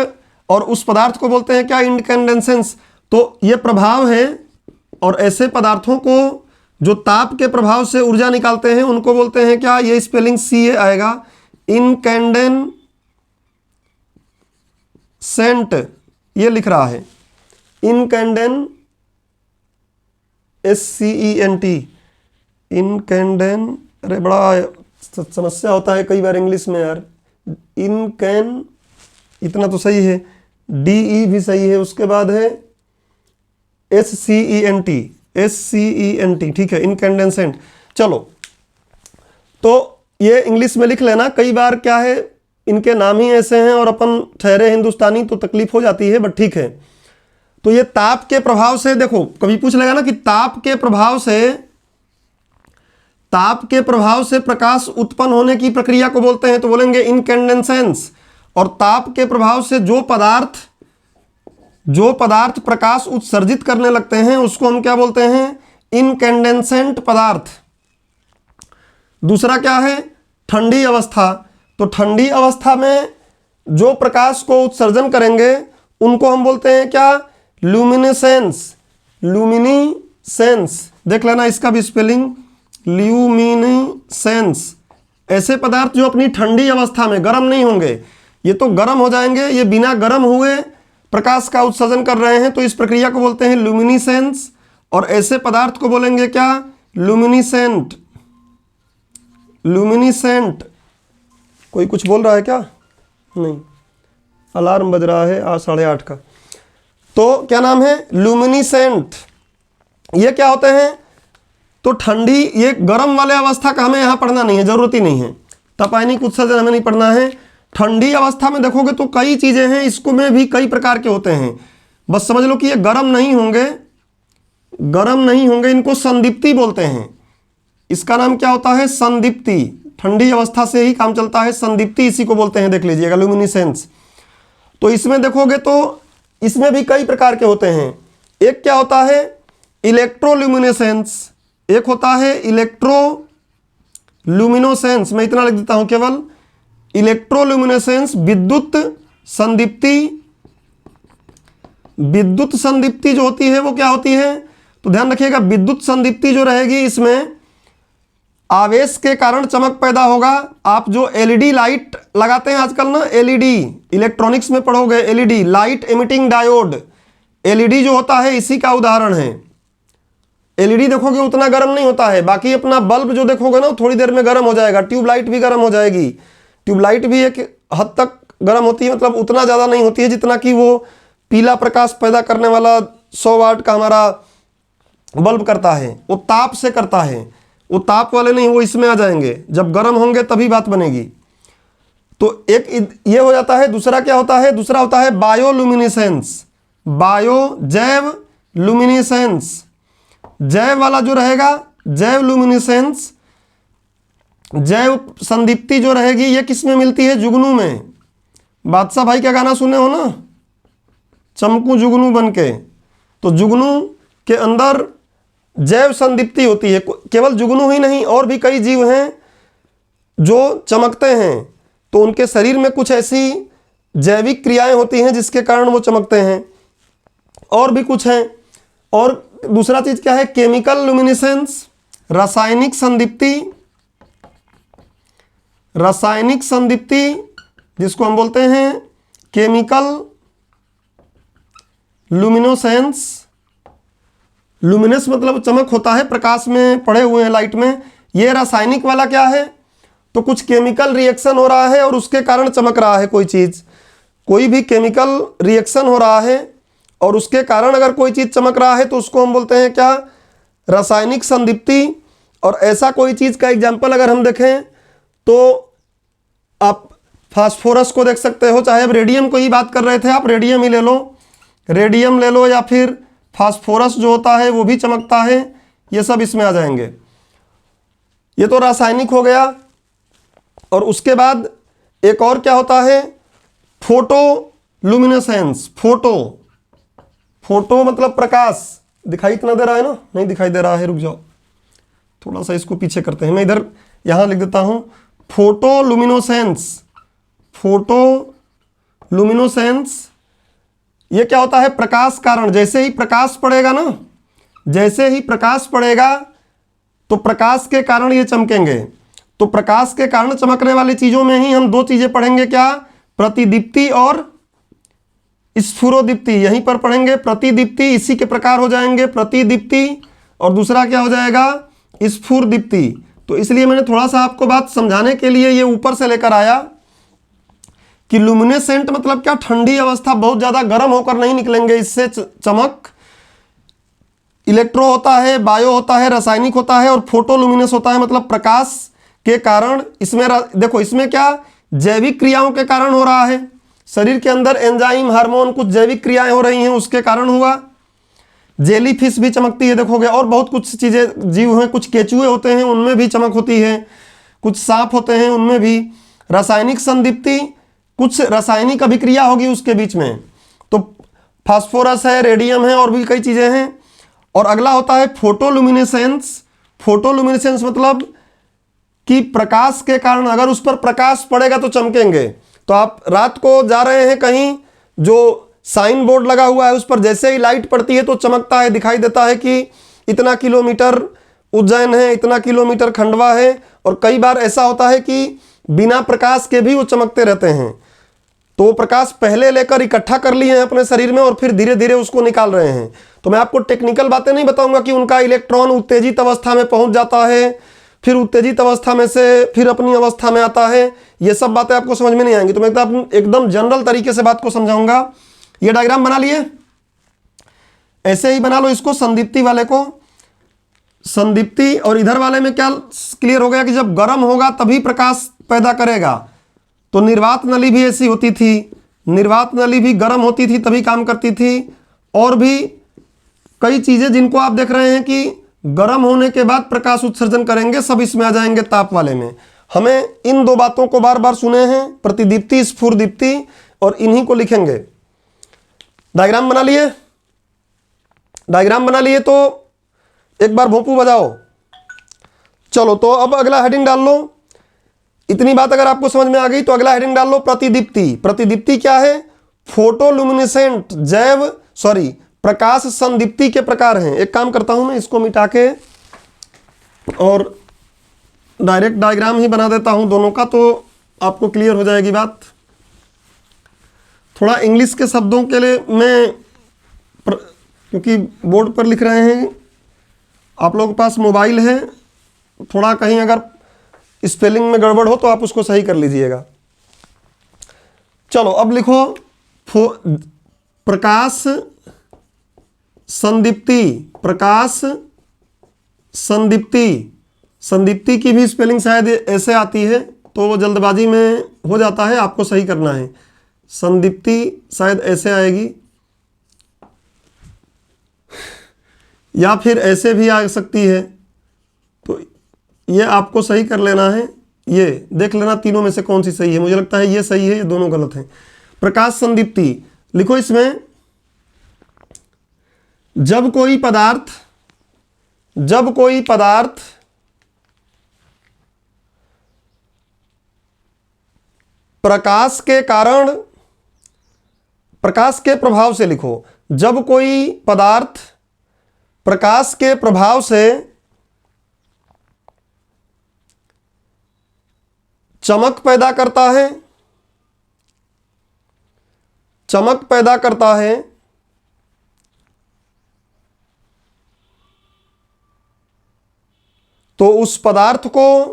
और उस पदार्थ को बोलते हैं क्या, इनकैंडेंसेंस। तो ये प्रभाव है, और ऐसे पदार्थों को जो ताप के प्रभाव से ऊर्जा निकालते हैं उनको बोलते हैं क्या, ये स्पेलिंग सी ए आएगा, इनकैंडेंसेंट, ये लिख रहा है इनकैंडेन, SCENT, इनकैंडेन। अरे बड़ा समस्या होता है कई बार इंग्लिश में यार। इनकैन, इतना तो सही है, DE भी सही है, उसके बाद है SCENT, SCENT, ठीक है, इनकैंडेंसेंट। चलो, तो ये इंग्लिश में लिख लेना। कई बार क्या है इनके नाम ही ऐसे हैं और अपन ठहरे हिंदुस्तानी तो तकलीफ हो जाती है, बट ठीक है। तो ये ताप के प्रभाव से, देखो कभी पूछ लेगा ना कि ताप के प्रभाव से, ताप के प्रभाव से प्रकाश उत्पन्न होने की प्रक्रिया को बोलते हैं, तो बोलेंगे इनकैंडेंसेंस। और ताप के प्रभाव से जो पदार्थ प्रकाश उत्सर्जित करने लगते हैं उसको हम क्या बोलते हैं, इनकैंडेंसेंट पदार्थ। दूसरा क्या है, ठंडी अवस्था। तो ठंडी अवस्था में जो प्रकाश को उत्सर्जन करेंगे उनको हम बोलते हैं क्या, ल्यूमिनेसेंस, ल्यूमिनेसेंस। देख लेना इसका भी स्पेलिंग, ल्यूमिनेसेंस। ऐसे पदार्थ जो अपनी ठंडी अवस्था में, गर्म नहीं होंगे, ये तो गर्म हो जाएंगे, ये बिना गर्म हुए प्रकाश का उत्सर्जन कर रहे हैं, तो इस प्रक्रिया को बोलते हैं ल्यूमिनेसेंस। और ऐसे पदार्थ को बोलेंगे क्या, ल्यूमिनेसेंट, ल्यूमिनेसेंट। कोई कुछ बोल रहा है क्या, नहीं, अलार्म बज रहा है आज 8:30 का। तो क्या नाम है, लुमिनिसेंट। ये क्या होते हैं, तो ठंडी, ये गर्म वाले अवस्था का हमें यहाँ पढ़ना नहीं है, जरूरत ही नहीं है। तपायनिक उत्सर्जन हमें नहीं पढ़ना है। ठंडी अवस्था में देखोगे तो कई चीज़ें हैं, इसको में भी कई प्रकार के होते हैं। बस समझ लो कि ये गर्म नहीं होंगे, गर्म नहीं होंगे, इनको संदीप्ति बोलते हैं। इसका नाम क्या होता है, संदीप्ति। ठंडी अवस्था से ही काम चलता है, संदीप्ति इसी को बोलते हैं, देख लीजिएगा, लुमिनिसेंस। तो इसमें देखोगे तो इसमें भी कई प्रकार के होते हैं। एक क्या होता है, इलेक्ट्रोल्यूमिनेसेंस, एक होता है इलेक्ट्रोल्यूमिनोसेंस। मैं इतना लिख देता हूं केवल, इलेक्ट्रोल्यूमिनेसेंस, विद्युत संदीप्ति। विद्युत संदीप्ति जो होती है वो क्या होती है, तो ध्यान रखिएगा, विद्युत संदीप्ति जो रहेगी इसमें आवेश के कारण चमक पैदा होगा। आप जो एलईडी लाइट लगाते हैं आजकल ना, एलईडी, इलेक्ट्रॉनिक्स में पढ़ोगे, LED, light emitting diode, LED जो होता है इसी का उदाहरण है। एलईडी देखोगे उतना गर्म नहीं होता है, बाकी अपना बल्ब जो देखोगे ना थोड़ी देर में गर्म हो जाएगा। ट्यूबलाइट भी गर्म हो जाएगी, ट्यूबलाइट भी एक हद तक गर्म होती है, मतलब उतना ज़्यादा नहीं होती है जितना कि वो पीला प्रकाश पैदा करने वाला 100 वाट का हमारा बल्ब करता है। वो ताप से करता है, वो ताप वाले नहीं, वो इसमें आ जाएंगे, जब गर्म होंगे तभी बात बनेगी। तो एक ये हो जाता है। दूसरा क्या होता है, दूसरा होता है बायोलुमिनेसेंस, बायो, जैव लुमिनेसेंस। जैव वाला जो रहेगा, जैव लुमिनेसेंस, जैव संदीप्ति जो रहेगी, ये किस में मिलती है, जुगनू में। बादशाह भाई का गाना सुने हो ना, चमकू जुगनू बन के, तो जुगनू के अंदर जैव संदीप्ति होती है। केवल जुगनू ही नहीं, और भी कई जीव हैं जो चमकते हैं, तो उनके शरीर में कुछ ऐसी जैविक क्रियाएं होती हैं जिसके कारण वो चमकते हैं। और भी कुछ हैं। और दूसरा चीज क्या है, केमिकल लुमिनेसेंस, रासायनिक संदीप्ति, रासायनिक संदीप्ति जिसको हम बोलते हैं केमिकल लुमिनोसेंस। लुमिनस मतलब चमक होता है, प्रकाश में पड़े हुए हैं, लाइट में। ये रासायनिक वाला क्या है, तो कुछ केमिकल रिएक्शन हो रहा है और उसके कारण चमक रहा है कोई चीज़। कोई भी केमिकल रिएक्शन हो रहा है और उसके कारण अगर कोई चीज़ चमक रहा है तो उसको हम बोलते हैं क्या, रासायनिक संदीप्ति। और ऐसा कोई चीज़ का एग्जाम्पल अगर हम देखें तो आप फास्फोरस को देख सकते हो, चाहे अब रेडियम को ही बात कर रहे थे आप, रेडियम ही ले लो, रेडियम ले लो, या फिर फास्फोरस जो होता है वो भी चमकता है। ये सब इसमें आ जाएंगे। ये तो रासायनिक हो गया। और उसके बाद एक और क्या होता है, फोटो लुमिनेसेंस। फोटो, फोटो मतलब प्रकाश। दिखाई इतना दे रहा है ना, नहीं दिखाई दे रहा है, रुक जाओ थोड़ा सा इसको पीछे करते हैं। मैं इधर यहाँ लिख देता हूँ, फोटो लुमिनोसेंस। फोटो लुमिनोसेंस ये क्या होता है, प्रकाश कारण। जैसे ही प्रकाश पड़ेगा ना, जैसे ही प्रकाश पड़ेगा तो प्रकाश के कारण ये चमकेंगे। तो प्रकाश के कारण चमकने वाली चीज़ों में ही हम दो चीज़ें पढ़ेंगे, क्या, प्रतिदीप्ति और स्फुरोदीप्ति। यहीं पर पढ़ेंगे प्रतिदीप्ति, इसी के प्रकार हो जाएंगे प्रतिदीप्ति, और दूसरा क्या हो जाएगा, स्फुरदीप्ति। तो इसलिए मैंने थोड़ा सा आपको बात समझाने के लिए ये ऊपर से लेकर आया कि लुमिनेसेंट मतलब क्या, ठंडी अवस्था, बहुत ज़्यादा गर्म होकर नहीं निकलेंगे इससे चमक। इलेक्ट्रो होता है, बायो होता है, रासायनिक होता है, और फोटो लुमिनेस होता है मतलब प्रकाश के कारण। इसमें देखो, इसमें क्या, जैविक क्रियाओं के कारण हो रहा है। शरीर के अंदर एंजाइम, हार्मोन, कुछ जैविक क्रियाएं हो रही हैं, उसके कारण हुआ। जेली फिश भी चमकती है, देखोगे। और बहुत कुछ चीज़ें, जीव हैं, कुछ केचुए होते हैं, उनमें भी चमक होती है, कुछ सांप होते हैं, उनमें भी। रासायनिक संदीप्ति, कुछ रासायनिक अभिक्रिया होगी उसके बीच में, तो फास्फोरस है, रेडियम है, और भी कई चीज़ें हैं। और अगला होता है फोटोलुमिनेसेंस। फोटोलुमिनेसेंस मतलब कि प्रकाश के कारण, अगर उस पर प्रकाश पड़ेगा तो चमकेंगे। तो आप रात को जा रहे हैं कहीं, जो साइन बोर्ड लगा हुआ है उस पर जैसे ही लाइट पड़ती है तो चमकता है, दिखाई देता है कि इतना किलोमीटर उज्जैन है, इतना किलोमीटर खंडवा है। और कई बार ऐसा होता है कि बिना प्रकाश के भी वो चमकते रहते हैं। तो वो प्रकाश पहले लेकर इकट्ठा कर लिए हैं अपने शरीर में और फिर धीरे धीरे उसको निकाल रहे हैं। तो मैं आपको टेक्निकल बातें नहीं बताऊंगा कि उनका इलेक्ट्रॉन उत्तेजित अवस्था में पहुंच जाता है, फिर उत्तेजित अवस्था में से फिर अपनी अवस्था में आता है, ये सब बातें आपको समझ में नहीं आएंगी। तो मैं एकदम जनरल तरीके से बात को समझाऊंगा। ये डायग्राम बना लिए, ऐसे ही बना लो इसको, संदीप्ति वाले को संदीप्ति, और इधर वाले में क्या क्लियर हो गया कि जब गर्म होगा तभी प्रकाश पैदा करेगा। तो निर्वात नली भी ऐसी होती थी, निर्वात नली भी गर्म होती थी तभी काम करती थी। और भी कई चीज़ें जिनको आप देख रहे हैं कि गर्म होने के बाद प्रकाश उत्सर्जन करेंगे, सब इसमें आ जाएंगे ताप वाले में। हमें इन दो बातों को बार बार सुने हैं, प्रतिदीप्ति स्फुरदीप्ति, और इन्हीं को लिखेंगे। डायग्राम बना लिए, डायग्राम बना लिए तो एक बार भोंपू बजाओ। चलो तो अब अगला हेडिंग डाल लो। इतनी बात अगर आपको समझ में आ गई तो अगला हेडिंग डाल लो प्रतिदीप्ति। प्रतिदीप्ति क्या है? फोटोल्यूमिनेसेंट प्रकाश संदीप्ति के प्रकार हैं। एक काम करता हूं मैं, इसको मिटा के और डायरेक्ट डायग्राम ही बना देता हूं दोनों का, तो आपको क्लियर हो जाएगी बात। थोड़ा इंग्लिश के शब्दों के लिए मैं क्योंकि बोर्ड पर लिख रहे हैं, आप लोगों के पास मोबाइल है, थोड़ा कहीं अगर स्पेलिंग में गड़बड़ हो तो आप उसको सही कर लीजिएगा। चलो अब लिखो प्रकाश संदीप्ति, प्रकाश संदीप्ति। संदीप्ति की भी स्पेलिंग शायद ऐसे आती है, तो वो जल्दबाजी में हो जाता है, आपको सही करना है। संदीप्ति शायद ऐसे आएगी, या फिर ऐसे भी आ सकती है, तो ये आपको सही कर लेना है। ये देख लेना तीनों में से कौन सी सही है। मुझे लगता है ये सही है, ये दोनों गलत हैं। प्रकाश संदीप्ति लिखो इसमें, जब कोई पदार्थ प्रकाश के कारण, प्रकाश के प्रभाव से लिखो, जब कोई पदार्थ प्रकाश के प्रभाव से चमक पैदा करता है, चमक पैदा करता है, तो उस पदार्थ को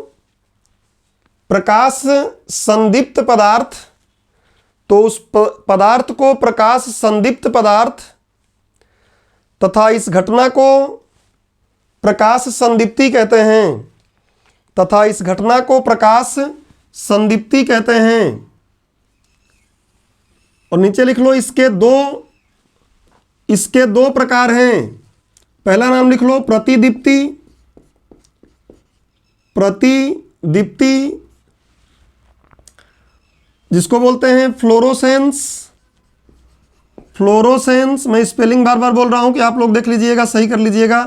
प्रकाश संदीप्त पदार्थ, तो उस पदार्थ को प्रकाश संदीप्त पदार्थ तथा इस घटना को प्रकाश संदीप्ति कहते हैं, तथा इस घटना को प्रकाश संदीप्ति कहते हैं। और नीचे लिख लो, इसके दो प्रकार हैं। पहला नाम लिख लो प्रतिदीप्ति, प्रतिदीप्ति जिसको बोलते हैं फ्लोरोसेंस। फ्लोरोसेंस, मैं स्पेलिंग बार बार बोल रहा हूं कि आप लोग देख लीजिएगा, सही कर लीजिएगा।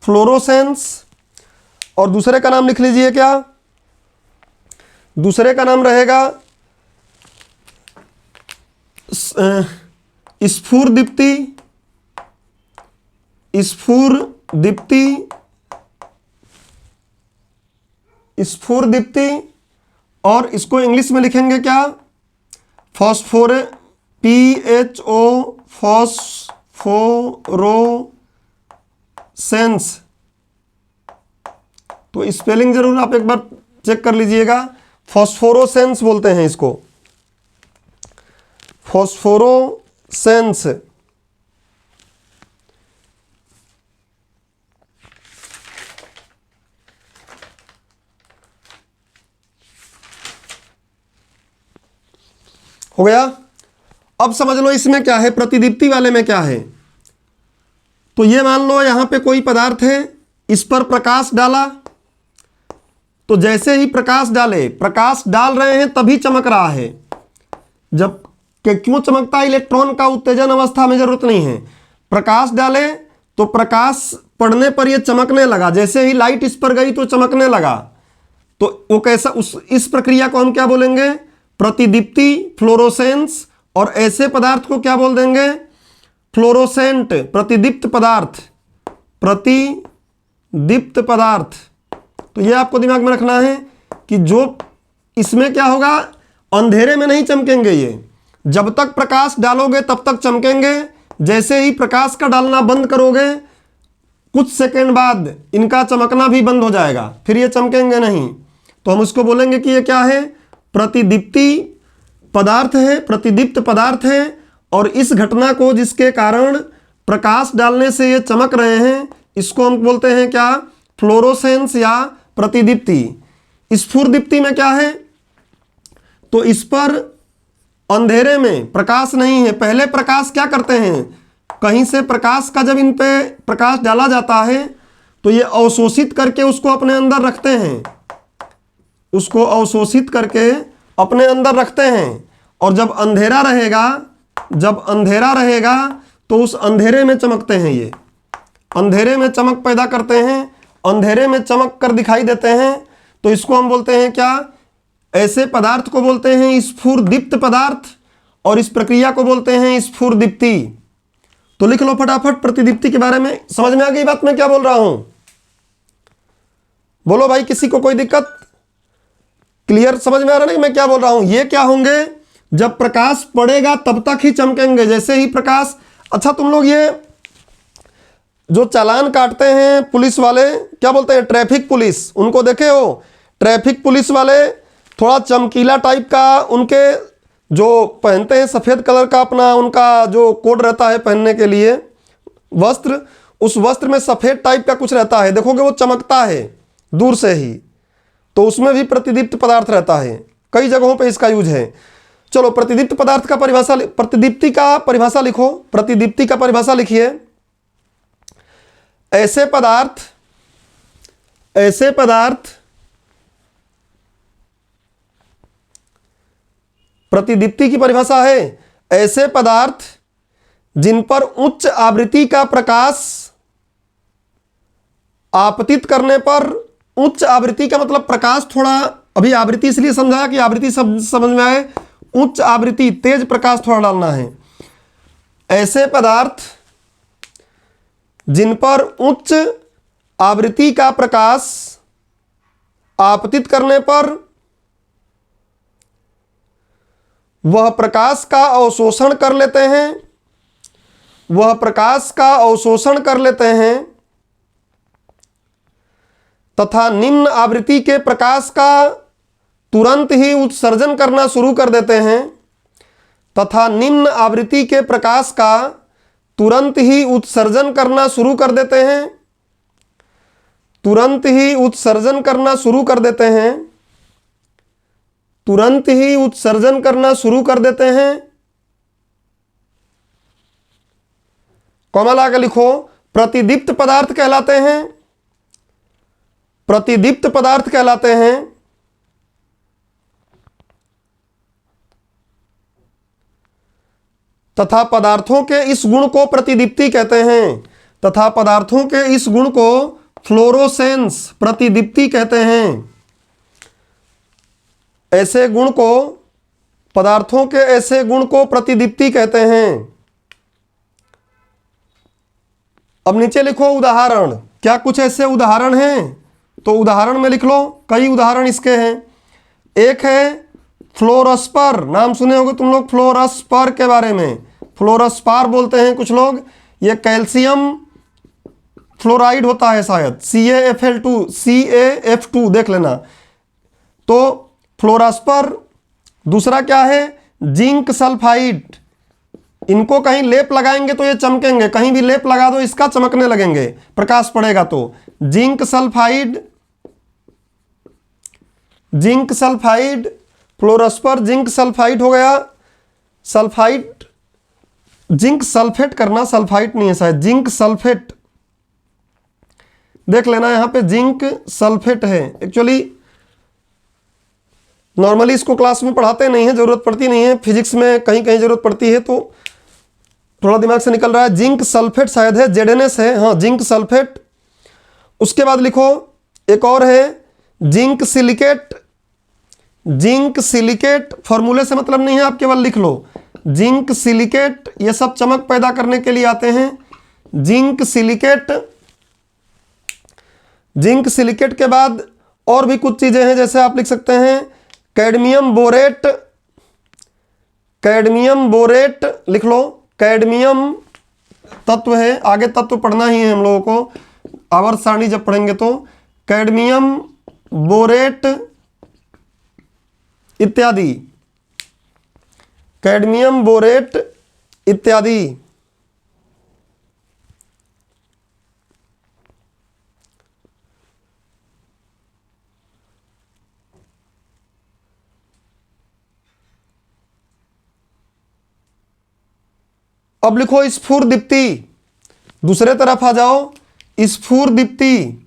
फ्लोरोसेंस। और दूसरे का नाम लिख लीजिए, क्या दूसरे का नाम रहेगा? स्फुरदीप्ति, स्फुरदीप्ति, स्फुरदीप्ति। और इसको इंग्लिश में लिखेंगे क्या? PHO फॉस्फोरोसेंस। तो स्पेलिंग जरूर आप एक बार चेक कर लीजिएगा। फॉस्फोरोसेंस बोलते हैं इसको, फॉस्फोरोसेंस। हो गया? अब समझ लो इसमें क्या है, प्रतिदीप्ति वाले में क्या है। तो ये मान लो यहां पे कोई पदार्थ है, इस पर प्रकाश डाला, तो जैसे ही प्रकाश डाले, प्रकाश डाल रहे हैं तभी चमक रहा है। जब क्यों चमकता है? इलेक्ट्रॉन का उत्तेजन अवस्था में जरूरत नहीं है। प्रकाश डाले तो प्रकाश पड़ने पर यह चमकने लगा, जैसे ही लाइट इस पर गई तो चमकने लगा। तो वो कैसा, इस प्रक्रिया को हम क्या बोलेंगे? प्रतिदीप्ति, फ्लोरोसेंस। और ऐसे पदार्थ को क्या बोल देंगे? फ्लोरोसेंट, प्रतिदीप्त पदार्थ, प्रतिदीप्त पदार्थ। तो ये आपको दिमाग में रखना है कि जो इसमें क्या होगा, अंधेरे में नहीं चमकेंगे ये, जब तक प्रकाश डालोगे तब तक चमकेंगे। जैसे ही प्रकाश का डालना बंद करोगे, कुछ सेकंड बाद इनका चमकना भी बंद हो जाएगा, फिर ये चमकेंगे नहीं। तो हम इसको बोलेंगे कि ये क्या है? प्रतिदीप्ति पदार्थ है, प्रतिदीप्त पदार्थ है। और इस घटना को, जिसके कारण प्रकाश डालने से ये चमक रहे हैं, इसको हम बोलते हैं क्या? फ्लोरोसेंस या प्रतिदीप्ति। स्फुरदीप्ति में क्या है? तो इस पर अंधेरे में प्रकाश नहीं है। पहले प्रकाश क्या करते हैं, कहीं से प्रकाश का जब इन पे प्रकाश डाला जाता है तो ये अवशोषित करके उसको अपने अंदर रखते हैं, उसको अवशोषित करके अपने अंदर रखते हैं। और जब अंधेरा रहेगा, जब अंधेरा रहेगा तो उस अंधेरे में चमकते हैं, ये अंधेरे में चमक पैदा करते हैं, अंधेरे में चमक कर दिखाई देते हैं। तो इसको हम बोलते हैं क्या? ऐसे पदार्थ को बोलते हैं स्फुरदीप्त पदार्थ, और इस प्रक्रिया को बोलते हैं स्फुरदीप्ति। तो लिख लो फटाफट प्रतिदीप्ति के बारे में। समझ में आ गई बात मैं क्या बोल रहा हूं? बोलो भाई, किसी को कोई दिक्कत? क्लियर समझ में आ रहा है ना मैं क्या बोल रहा हूं? ये क्या होंगे? जब प्रकाश पड़ेगा तब तक ही चमकेंगे, जैसे ही प्रकाश। अच्छा, तुम लोग ये जो चालान काटते हैं पुलिस वाले, क्या बोलते हैं, ट्रैफिक पुलिस, उनको देखे हो? ट्रैफिक पुलिस वाले थोड़ा चमकीला टाइप का उनके जो पहनते हैं, सफ़ेद कलर का अपना उनका जो कोड रहता है पहनने के लिए वस्त्र, उस वस्त्र में सफ़ेद टाइप का कुछ रहता है, देखोगे वो चमकता है दूर से ही, तो उसमें भी प्रतिदीप्त पदार्थ रहता है। कई जगहों पे इसका यूज है। चलो, प्रतिदीप्त पदार्थ का परिभाषा, प्रतिदीप्ति का परिभाषा लिखो। प्रतिदीप्ति का परिभाषा लिखिए। ऐसे पदार्थ, ऐसे पदार्थ प्रतिदीप्ति की परिभाषा है ऐसे पदार्थ जिन पर उच्च आवृत्ति का प्रकाश आपतित करने पर, उच्च आवृत्ति का मतलब प्रकाश, थोड़ा अभी आवृत्ति इसलिए समझाया कि आवृत्ति शब्द समझ में आए, उच्च आवृत्ति, तेज प्रकाश थोड़ा डालना है। ऐसे पदार्थ जिन पर उच्च आवृत्ति का प्रकाश आपतित करने पर वह प्रकाश का अवशोषण कर लेते हैं, वह प्रकाश का अवशोषण कर लेते हैं तथा निम्न आवृत्ति के प्रकाश का तुरंत ही उत्सर्जन करना शुरू कर देते हैं, तथा निम्न आवृत्ति के प्रकाश का तुरंत ही उत्सर्जन करना शुरू कर देते हैं, तुरंत ही उत्सर्जन करना शुरू कर देते हैं, तुरंत ही उत्सर्जन करना शुरू कर देते हैं। कॉमा लगा लिखो, प्रतिदीप्त पदार्थ कहलाते हैं, प्रतिदीप्त पदार्थ कहलाते हैं तथा पदार्थों के इस गुण को प्रतिदीप्ति कहते हैं, तथा पदार्थों के इस गुण को फ्लोरोसेंस प्रतिदीप्ति कहते हैं। ऐसे गुण को, पदार्थों के ऐसे गुण को प्रतिदीप्ति कहते हैं। अब नीचे लिखो उदाहरण। क्या कुछ ऐसे उदाहरण हैं? तो उदाहरण में लिख लो, कई उदाहरण इसके हैं। एक है फ्लोरस्पर, नाम सुने होंगे तुम लोग फ्लोरस्पर के बारे में, फ्लोरस्पार बोलते हैं कुछ लोग। ये कैल्शियम फ्लोराइड होता है शायद, CaFl2 देख लेना। तो फ्लोरस्पर। दूसरा क्या है? Zinc sulphide. इनको कहीं लेप लगाएंगे तो ये चमकेंगे, कहीं भी लेप लगा दो इसका चमकने लगेंगे, प्रकाश पड़ेगा तो। Zinc sulphide, zinc sulphide, fluorspar zinc sulphide हो गया। सल्फाइड, जिंक सल्फेट करना, सल्फाइड नहीं है शायद, जिंक सल्फेट देख लेना, यहां पे जिंक सल्फेट है। एक्चुअली नॉर्मली इसको क्लास में पढ़ाते नहीं है, जरूरत पड़ती नहीं है, फिजिक्स में कहीं कहीं जरूरत पड़ती है, तो थोड़ा दिमाग से निकल रहा है। जिंक सल्फेट शायद है, ZNS है, हाँ जिंक सल्फेट। उसके बाद लिखो एक और है जिंक सिलिकेट। जिंक सिलिकेट फॉर्मूले से मतलब नहीं है, आप केवल लिख लो जिंक सिलिकेट। ये सब चमक पैदा करने के लिए आते हैं, जिंक सिलिकेट। जिंक सिलिकेट के बाद और भी कुछ चीजें हैं, जैसे आप लिख सकते हैं कैडमियम बोरेट। कैडमियम बोरेट लिख लो, कैडमियम तत्व है, आगे तत्व पढ़ना ही है हम लोगों को, आवर्त सारणी जब पढ़ेंगे तो। कैडमियम बोरेट इत्यादि, कैडमियम बोरेट इत्यादि। अब लिखो स्फुरदीप्ति, दूसरे तरफ आ जाओ, स्फुरदीप्ति।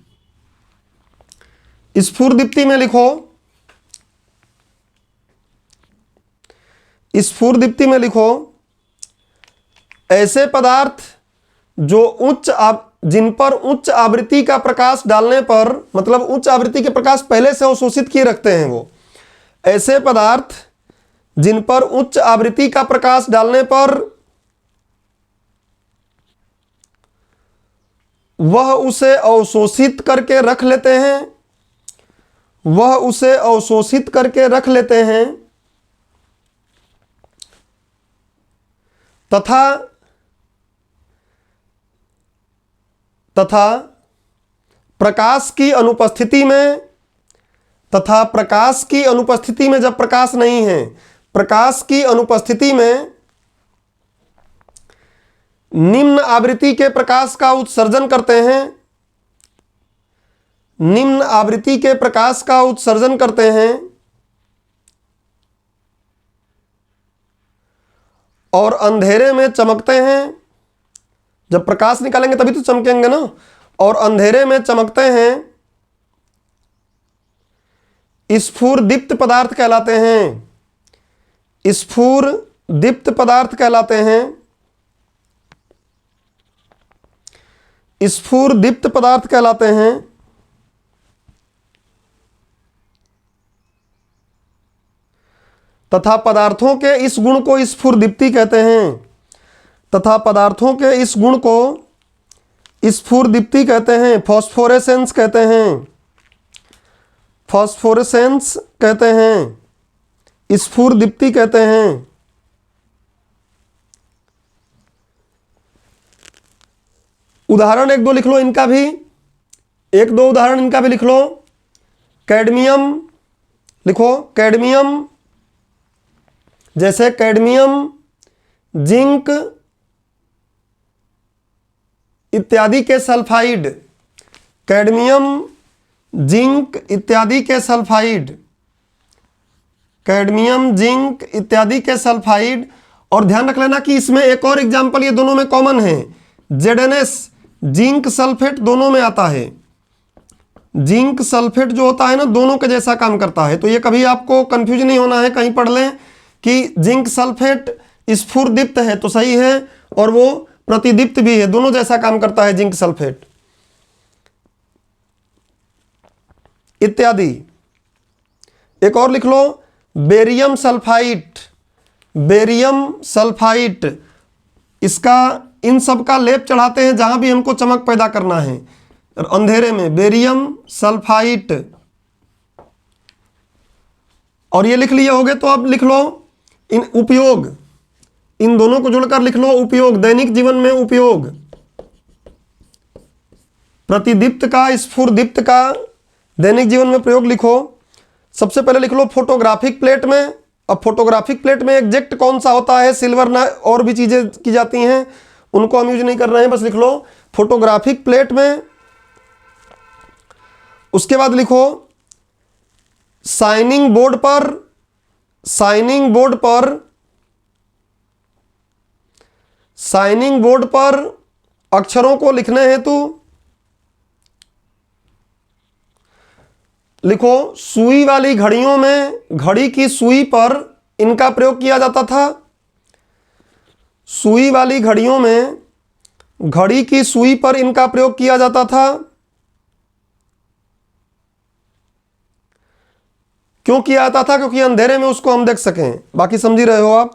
स्फुरदीप्ति में लिखो, स्फुरदीप्ति में लिखो ऐसे पदार्थ जो जिन पर उच्च आवृत्ति का प्रकाश डालने पर, मतलब उच्च आवृत्ति के प्रकाश पहले से अवशोषित किए रखते हैं, वो ऐसे पदार्थ जिन पर उच्च आवृत्ति का प्रकाश डालने पर वह उसे अवशोषित करके रख लेते हैं, वह उसे अवशोषित करके रख लेते हैं तथा प्रकाश की अनुपस्थिति में, तथा प्रकाश की अनुपस्थिति में, जब प्रकाश नहीं है, प्रकाश की अनुपस्थिति में निम्न आवृत्ति के प्रकाश का उत्सर्जन करते हैं, निम्न आवृत्ति के प्रकाश का उत्सर्जन करते हैं और अंधेरे में चमकते हैं। जब प्रकाश निकालेंगे तभी तो चमकेंगे ना, और अंधेरे में चमकते हैं, स्फुरदीप्त पदार्थ कहलाते हैं, स्फुरदीप्त पदार्थ कहलाते हैं, स्फुरदीप्त पदार्थ कहलाते हैं। तथा पदार्थों के इस गुण को स्फुरदीप्ति कहते हैं, तथा पदार्थों के इस गुण को स्फुरदीप्ति कहते हैं, फॉस्फोरेसेंस कहते हैं, फॉस्फोरेसेंस कहते हैं, स्फुरदीप्ति कहते हैं। उदाहरण एक दो लिख लो इनका भी, एक दो उदाहरण इनका भी लिख लो। कैडमियम लिखो, कैडमियम, जैसे कैडमियम, जिंक इत्यादि के सल्फाइड, कैडमियम, जिंक इत्यादि के सल्फाइड, कैडमियम, जिंक इत्यादि के सल्फाइड। और ध्यान रख लेना कि इसमें एक और एग्जाम्पल ये दोनों में कॉमन है, ZnS, जिंक सल्फेट दोनों में आता है। जिंक सल्फेट जो होता है ना, दोनों के जैसा काम करता है। तो ये कभी आपको कंफ्यूज नहीं होना है, कहीं पढ़ लें कि जिंक सल्फेट स्फुरदीप्त है तो सही है, और वो प्रतिदीप्त भी है, दोनों जैसा काम करता है जिंक सल्फेट इत्यादि। एक और लिख लो, बेरियम सल्फाइट, बेरियम सल्फाइट, इसका इन सब का लेप चढ़ाते हैं जहां भी हमको चमक पैदा करना है अंधेरे में, बेरियम सल्फाइट। और ये लिख लिए होगे, तो अब लिख लो इन उपयोग, इन दोनों को जुड़कर लिख लो उपयोग, दैनिक जीवन में उपयोग, प्रतिदीप्त का, स्फुरदीप्त का दैनिक जीवन में प्रयोग लिखो। सबसे पहले लिख लो फोटोग्राफिक प्लेट में। अब फोटोग्राफिक प्लेट में एग्जैक्ट कौन सा होता है, सिल्वर ना और भी चीजें की जाती हैं, उनको हम यूज नहीं कर रहे हैं, बस लिख लो फोटोग्राफिक प्लेट में। उसके बाद लिखो साइनिंग बोर्ड पर, साइनिंग बोर्ड पर, साइनिंग बोर्ड पर अक्षरों को लिखने हेतु लिखो सुई वाली घड़ियों में, घड़ी की सुई पर इनका प्रयोग किया जाता था। सुई वाली घड़ियों में, घड़ी की सुई पर इनका प्रयोग किया जाता था। क्यों किया जाता था? क्योंकि अंधेरे में उसको हम देख सकें। बाकी समझ ही रहे हो आप।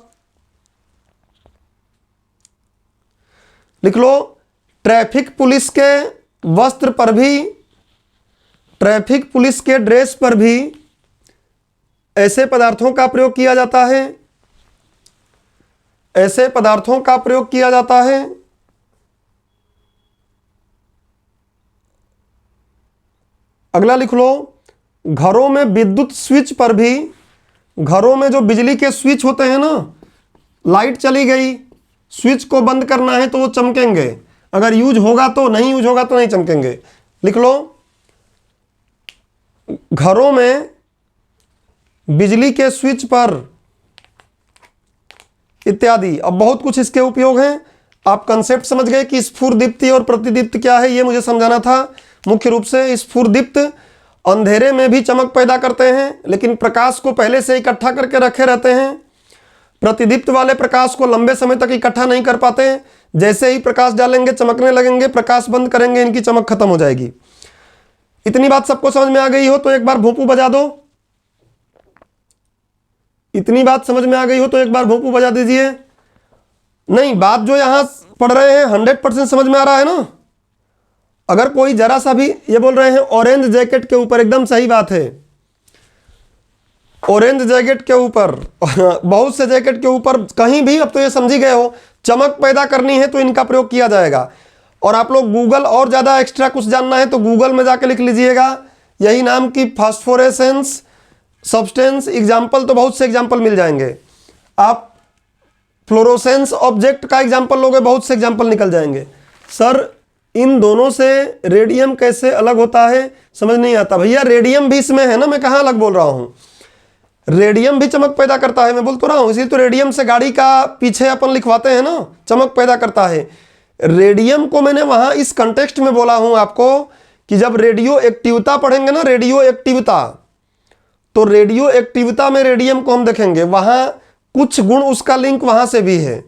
लिख लो ट्रैफिक पुलिस के वस्त्र पर भी, ट्रैफिक पुलिस के ड्रेस पर भी ऐसे पदार्थों का प्रयोग किया जाता है, ऐसे पदार्थों का प्रयोग किया जाता है। अगला लिख लो घरों में विद्युत स्विच पर भी, घरों में जो बिजली के स्विच होते हैं ना, लाइट चली गई, स्विच को बंद करना है तो वो चमकेंगे, अगर यूज होगा तो, नहीं यूज होगा तो नहीं चमकेंगे। लिख लो घरों में बिजली के स्विच पर इत्यादि। अब बहुत कुछ इसके उपयोग हैं, आप कंसेप्ट समझ गए कि स्फुरदीप्ति और प्रतिदीप्ति क्या है, ये मुझे समझाना था मुख्य रूप से। स्फुरदीप्त अंधेरे में भी चमक पैदा करते हैं, लेकिन प्रकाश को पहले से इकट्ठा करके रखे रहते हैं। प्रतिदीप्त वाले प्रकाश को लंबे समय तक इकट्ठा नहीं कर पाते, जैसे ही प्रकाश डालेंगे चमकने लगेंगे, प्रकाश बंद करेंगे इनकी चमक खत्म हो जाएगी। इतनी बात सबको समझ में आ गई हो तो एक बार भोंपू बजा दो। इतनी बात समझ में आ गई हो तो एक बार भोंपू बजा दीजिए। नहीं, बात जो यहां पढ़ रहे हैं 100% समझ में आ रहा है ना। अगर कोई जरा सा भी ये बोल रहे हैं ऑरेंज जैकेट के ऊपर, एकदम सही बात है, ऑरेंज जैकेट के ऊपर बहुत से जैकेट के ऊपर कहीं भी, अब तो ये समझ ही गए हो, चमक पैदा करनी है तो इनका प्रयोग किया जाएगा। और आप लोग गूगल और ज़्यादा एक्स्ट्रा कुछ जानना है तो गूगल में जाके लिख लीजिएगा यही नाम की फास्फोरेसेंस सब्सटेंस, एग्जाम्पल तो बहुत से एग्जाम्पल मिल जाएंगे। आप फ्लोरोसेंस ऑब्जेक्ट का एग्जाम्पल लोगे, बहुत से एग्जाम्पल निकल जाएंगे। सर इन दोनों से रेडियम कैसे अलग होता है समझ नहीं आता। भैया रेडियम भी इसमें है ना, मैं कहाँ अलग बोल रहा हूँ, रेडियम भी चमक पैदा करता है, मैं बोल तो रहा हूँ। इसी तो रेडियम से गाड़ी का पीछे अपन लिखवाते हैं ना, चमक पैदा करता है। रेडियम को मैंने वहाँ इस कंटेक्स्ट में बोला हूँ आपको कि जब रेडियो एक्टिवता पढ़ेंगे ना, रेडियो एक्टिवता, तो रेडियो एक्टिवता में रेडियम को हम देखेंगे, वहाँ कुछ गुण उसका लिंक वहाँ से भी है।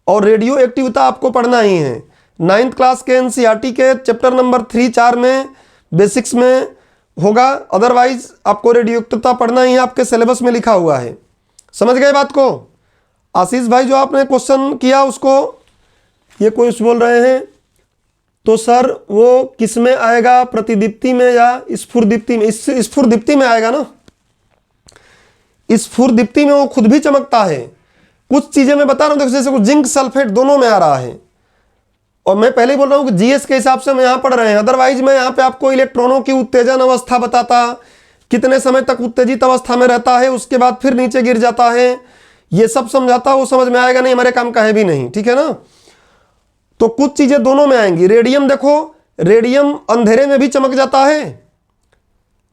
और रेडियो एक्टिवता आपको पढ़ना ही है 9th क्लास के एनसीईआरटी के चैप्टर नंबर 3-4 में, बेसिक्स में होगा। अदरवाइज आपको रेडियो एक्टिवता पढ़ना ही है, आपके सिलेबस में लिखा हुआ है। समझ गए बात को। आशीष भाई जो आपने क्वेश्चन किया उसको, ये कोई बोल रहे हैं तो सर वो किस में आएगा, प्रतिदीप्ति में या स्फुरदीप्ति में? स्फुरदीप्ति में आएगा ना। स्फुरदीप्ति में वो खुद भी चमकता है। कुछ चीजें मैं बता रहा हूं, देखो जैसे कुछ जिंक सल्फेट दोनों में आ रहा है। और मैं पहले ही बोल रहा हूं कि जीएस के हिसाब से हम यहां पढ़ रहे हैं, अदरवाइज मैं यहां पे आपको इलेक्ट्रॉनों की उत्तेजन अवस्था बताता, कितने समय तक उत्तेजित अवस्था में रहता है, उसके बाद फिर नीचे गिर जाता है, ये सब समझाता, वो समझ में आएगा नहीं, हमारे काम का है भी नहीं, ठीक है ना। तो कुछ चीजें दोनों में आएंगी। रेडियम देखो, रेडियम अंधेरे में भी चमक जाता है,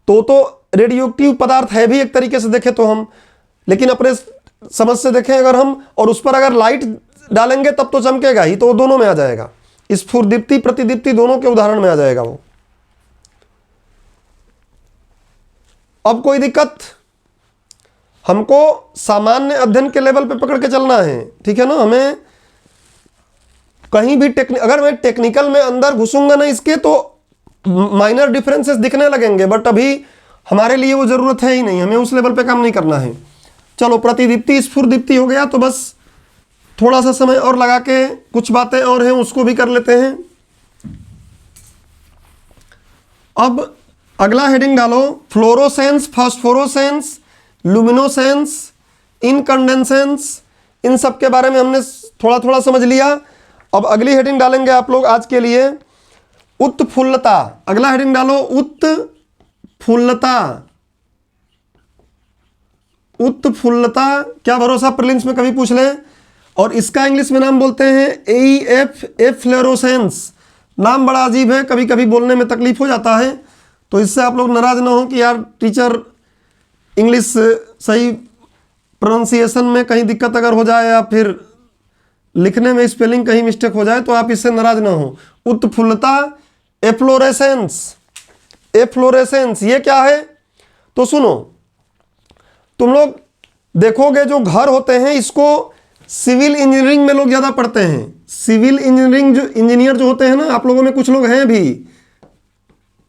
तो रेडियो एक्टिव पदार्थ है भी एक तरीके से देखें तो हम, लेकिन अपने समझ से देखें अगर हम, और उस पर अगर लाइट डालेंगे तब तो चमकेगा ही, तो वो दोनों में आ जाएगा। स्फुरदीप्ति प्रतिदीप्ति दोनों के उदाहरण में आ जाएगा वो। अब कोई दिक्कत? हमको सामान्य अध्ययन के लेवल पे पकड़ के चलना है, ठीक है ना। हमें कहीं भी अगर मैं टेक्निकल में अंदर घुसूंगा ना इसके, तो माइनर डिफरेंसेस दिखने लगेंगे, बट अभी हमारे लिए वो जरूरत है ही नहीं, हमें उस लेवल पे काम नहीं करना है। चलो प्रतिदीप्ति स्फुरदीप्ति हो गया, तो बस थोड़ा सा समय और लगा के कुछ बातें और हैं उसको भी कर लेते हैं। अब अगला हेडिंग डालो, फ्लोरोसेंस, फास्फोरोसेंस, लुमिनोसेंस, इनकंडेंसेंस, इन सब के बारे में हमने थोड़ा थोड़ा समझ लिया। अब अगली हेडिंग डालेंगे आप लोग आज के लिए, उत्फुल्लता। अगला हेडिंग डालो, उत्फुल्लता। उत्फुल्लता, क्या भरोसा प्रीलिम्स में कभी पूछ ले। और इसका इंग्लिश में नाम बोलते हैं एफ्लोरोसेंस। नाम बड़ा अजीब है, कभी कभी बोलने में तकलीफ हो जाता है, तो इससे आप लोग नाराज ना हो कि यार टीचर इंग्लिश सही प्रोनाउंसिएशन में कहीं दिक्कत अगर हो जाए या फिर लिखने में स्पेलिंग कहीं मिस्टेक हो जाए तो आप इससे नाराज ना हो। उत्फुल्लता, एफ्लोरेसेंस। एफ्लोरेसेंस ये क्या है? तो सुनो, तुम लोग देखोगे जो घर होते हैं इसको सिविल इंजीनियरिंग में लोग ज़्यादा पढ़ते हैं। सिविल इंजीनियरिंग जो इंजीनियर जो होते हैं ना, आप लोगों में कुछ लोग हैं भी,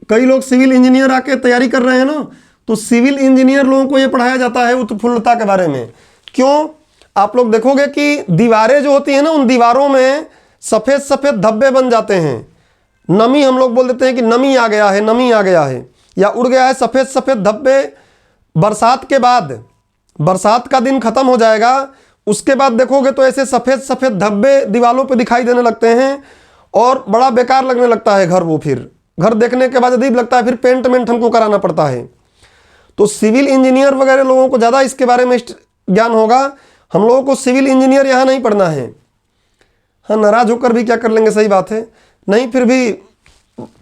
कई लोग सिविल इंजीनियर आके तैयारी कर रहे हैं ना, तो सिविल इंजीनियर लोगों को ये पढ़ाया जाता है उत्फुल्लता के बारे में। क्यों? आप लोग देखोगे कि दीवारें जो होती हैं ना, उन दीवारों में सफ़ेद सफ़ेद धब्बे बन जाते हैं। नमी, हम लोग बोल देते हैं कि नमी आ गया है, नमी आ गया है, या उड़ गया है, सफ़ेद सफ़ेद धब्बे। बरसात के बाद, बरसात का दिन खत्म हो जाएगा, उसके बाद देखोगे तो ऐसे सफ़ेद सफ़ेद धब्बे दीवारों पे दिखाई देने लगते हैं और बड़ा बेकार लगने लगता है घर। वो फिर घर देखने के बाद अजीब लगता है, फिर पेंट हमको कराना पड़ता है। तो सिविल इंजीनियर वगैरह लोगों को ज़्यादा इसके बारे में ज्ञान होगा। हम लोगों को सिविल इंजीनियर यहाँ नहीं पढ़ना है। हाँ, नाराज होकर भी क्या कर लेंगे, सही बात है, नहीं फिर भी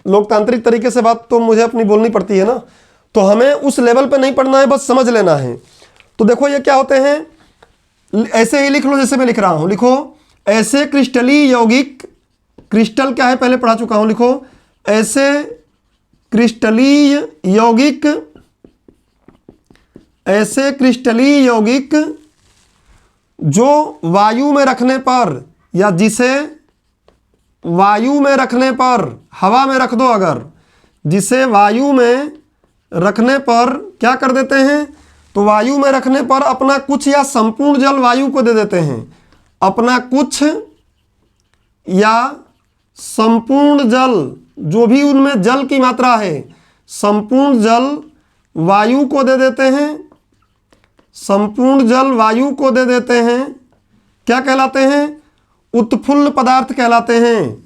लोकतांत्रिक तरीके से बात तो मुझे अपनी बोलनी पड़ती है ना। तो हमें उस लेवल पे नहीं पढ़ना है, बस समझ लेना है। तो देखो ये क्या होते हैं, ऐसे ही लिख लो जैसे मैं लिख रहा हूँ। लिखो ऐसे क्रिस्टलीय यौगिक, क्रिस्टल क्या है पहले पढ़ा चुका हूं, लिखो ऐसे क्रिस्टलीय यौगिक, ऐसे क्रिस्टलीय यौगिक जो वायु में रखने पर या जिसे वायु में रखने पर, हवा में रख दो अगर, जिसे वायु में रखने पर क्या कर देते हैं, तो वायु में रखने पर अपना कुछ या संपूर्ण जल वायु को दे देते हैं, अपना कुछ या संपूर्ण जल, जो भी उनमें जल की मात्रा है, संपूर्ण जल वायु को दे देते हैं, संपूर्ण जल वायु को दे देते हैं। क्या कहलाते हैं? उत्फुल्ल पदार्थ कहलाते हैं।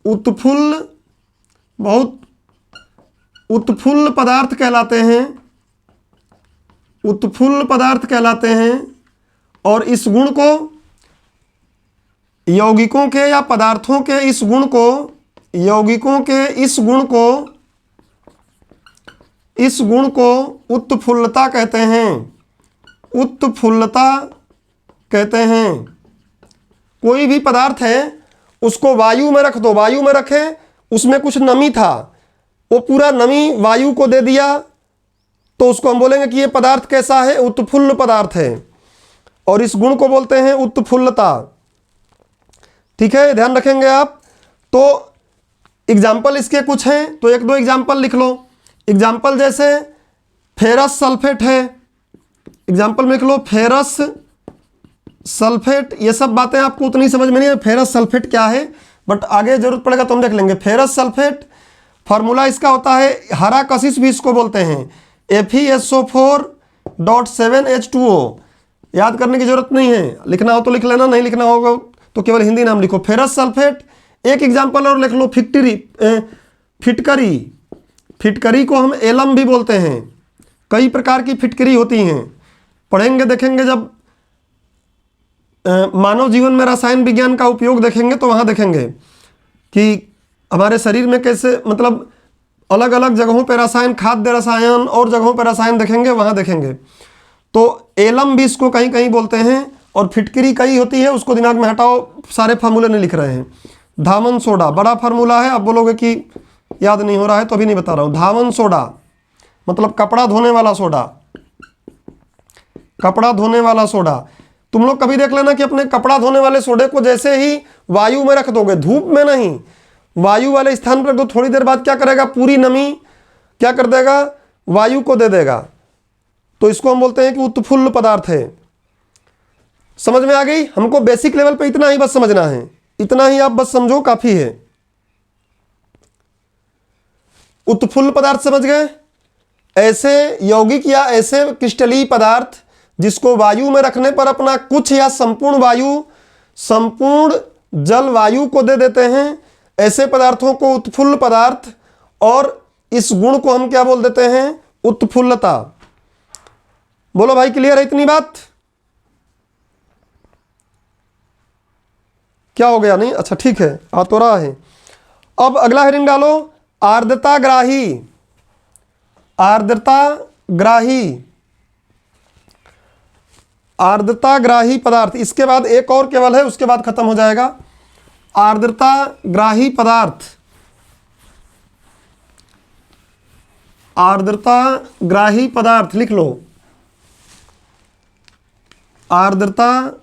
उत्फुल्ल, बहुत उत्फुल्ल पदार्थ कहलाते हैं, उत्फुल्ल पदार्थ कहलाते हैं। और इस गुण को, यौगिकों के या पदार्थों के इस गुण को, यौगिकों के इस गुण को, इस गुण को उत्फुल्लता कहते हैं, उत्फुल्लता कहते हैं। कोई भी पदार्थ है उसको वायु में रख दो, वायु में रखें, उसमें कुछ नमी था, वो पूरा नमी वायु को दे दिया, तो उसको हम बोलेंगे कि ये पदार्थ कैसा है, उत्फुल्ल पदार्थ है। और इस गुण को बोलते हैं उत्फुल्लता। ठीक है, ध्यान रखेंगे आप। तो एग्जाम्पल इसके कुछ हैं, तो एक दो एग्जाम्पल लिख लो। एग्जाम्पल जैसे फेरस सल्फेट है, एग्जाम्पल में लिख लो फेरस सल्फेट। ये सब बातें आपको उतनी समझ में नहीं है फेरस सल्फेट क्या है, बट आगे जरूरत पड़ेगा तो हम देख लेंगे। फेरस सल्फेट फार्मूला इसका होता है, हरा कशिश भी इसको बोलते हैं, FeSO4.7H2O। याद करने की जरूरत नहीं है, लिखना हो तो लिख लेना, नहीं लिखना होगा तो केवल हिंदी नाम लिखो फेरस सल्फेट। एक एग्जाम्पल और लिख लो, फिटकरी। फिटकरी को हम एलम भी बोलते हैं। कई प्रकार की फिटकरी होती हैं, पढ़ेंगे देखेंगे जब मानव जीवन में रसायन विज्ञान का उपयोग देखेंगे तो वहाँ देखेंगे कि हमारे शरीर में कैसे, मतलब अलग अलग जगहों पे रसायन, खाद्य रसायन और जगहों पे रसायन देखेंगे, वहाँ देखेंगे। तो एलम भी इसको कहीं कहीं बोलते हैं। और फिटकरी कई होती है, उसको दिमाग में हटाओ, सारे फार्मूले नहीं लिख रहे हैं। धावन सोडा बड़ा फार्मूला है, अब बोलोगे कि याद नहीं हो रहा है तो अभी नहीं बता रहा हूँ। धावन सोडा मतलब कपड़ा धोने वाला सोडा, कपड़ा धोने वाला सोडा। तुम लोग कभी देख लेना कि अपने कपड़ा धोने वाले सोडे को जैसे ही वायु में रख दोगे, धूप में नहीं, वायु वाले स्थान पर रख दो, थोड़ी देर बाद क्या करेगा, पूरी नमी क्या कर देगा, वायु को दे देगा। तो इसको हम बोलते हैं कि उत्फुल्ल पदार्थ है। समझ में आ गई? हमको बेसिक लेवल पे इतना ही बस समझना है, इतना ही आप बस समझो, काफी है। उत्फुल्ल पदार्थ समझ गए? ऐसे यौगिक या ऐसे क्रिस्टलीय पदार्थ जिसको वायु में रखने पर अपना कुछ या संपूर्ण वायु, संपूर्ण जल वायु को दे देते हैं, ऐसे पदार्थों को उत्फुल्ल पदार्थ, और इस गुण को हम क्या बोल देते हैं, उत्फुल्लता। बोलो भाई, क्लियर है इतनी बात? क्या हो गया? नहीं? अच्छा ठीक है, आ तो रहा है। अब अगला हेडिंग डालो, आर्द्रताग्राही। आर्द्रताग्राही, आर्द्रताग्राही पदार्थ। इसके बाद एक और केवल है, उसके बाद खत्म हो जाएगा। आर्द्रताग्राही पदार्थ, आर्द्रताग्राही पदार्थ लिख लो। आर्द्रताग्राही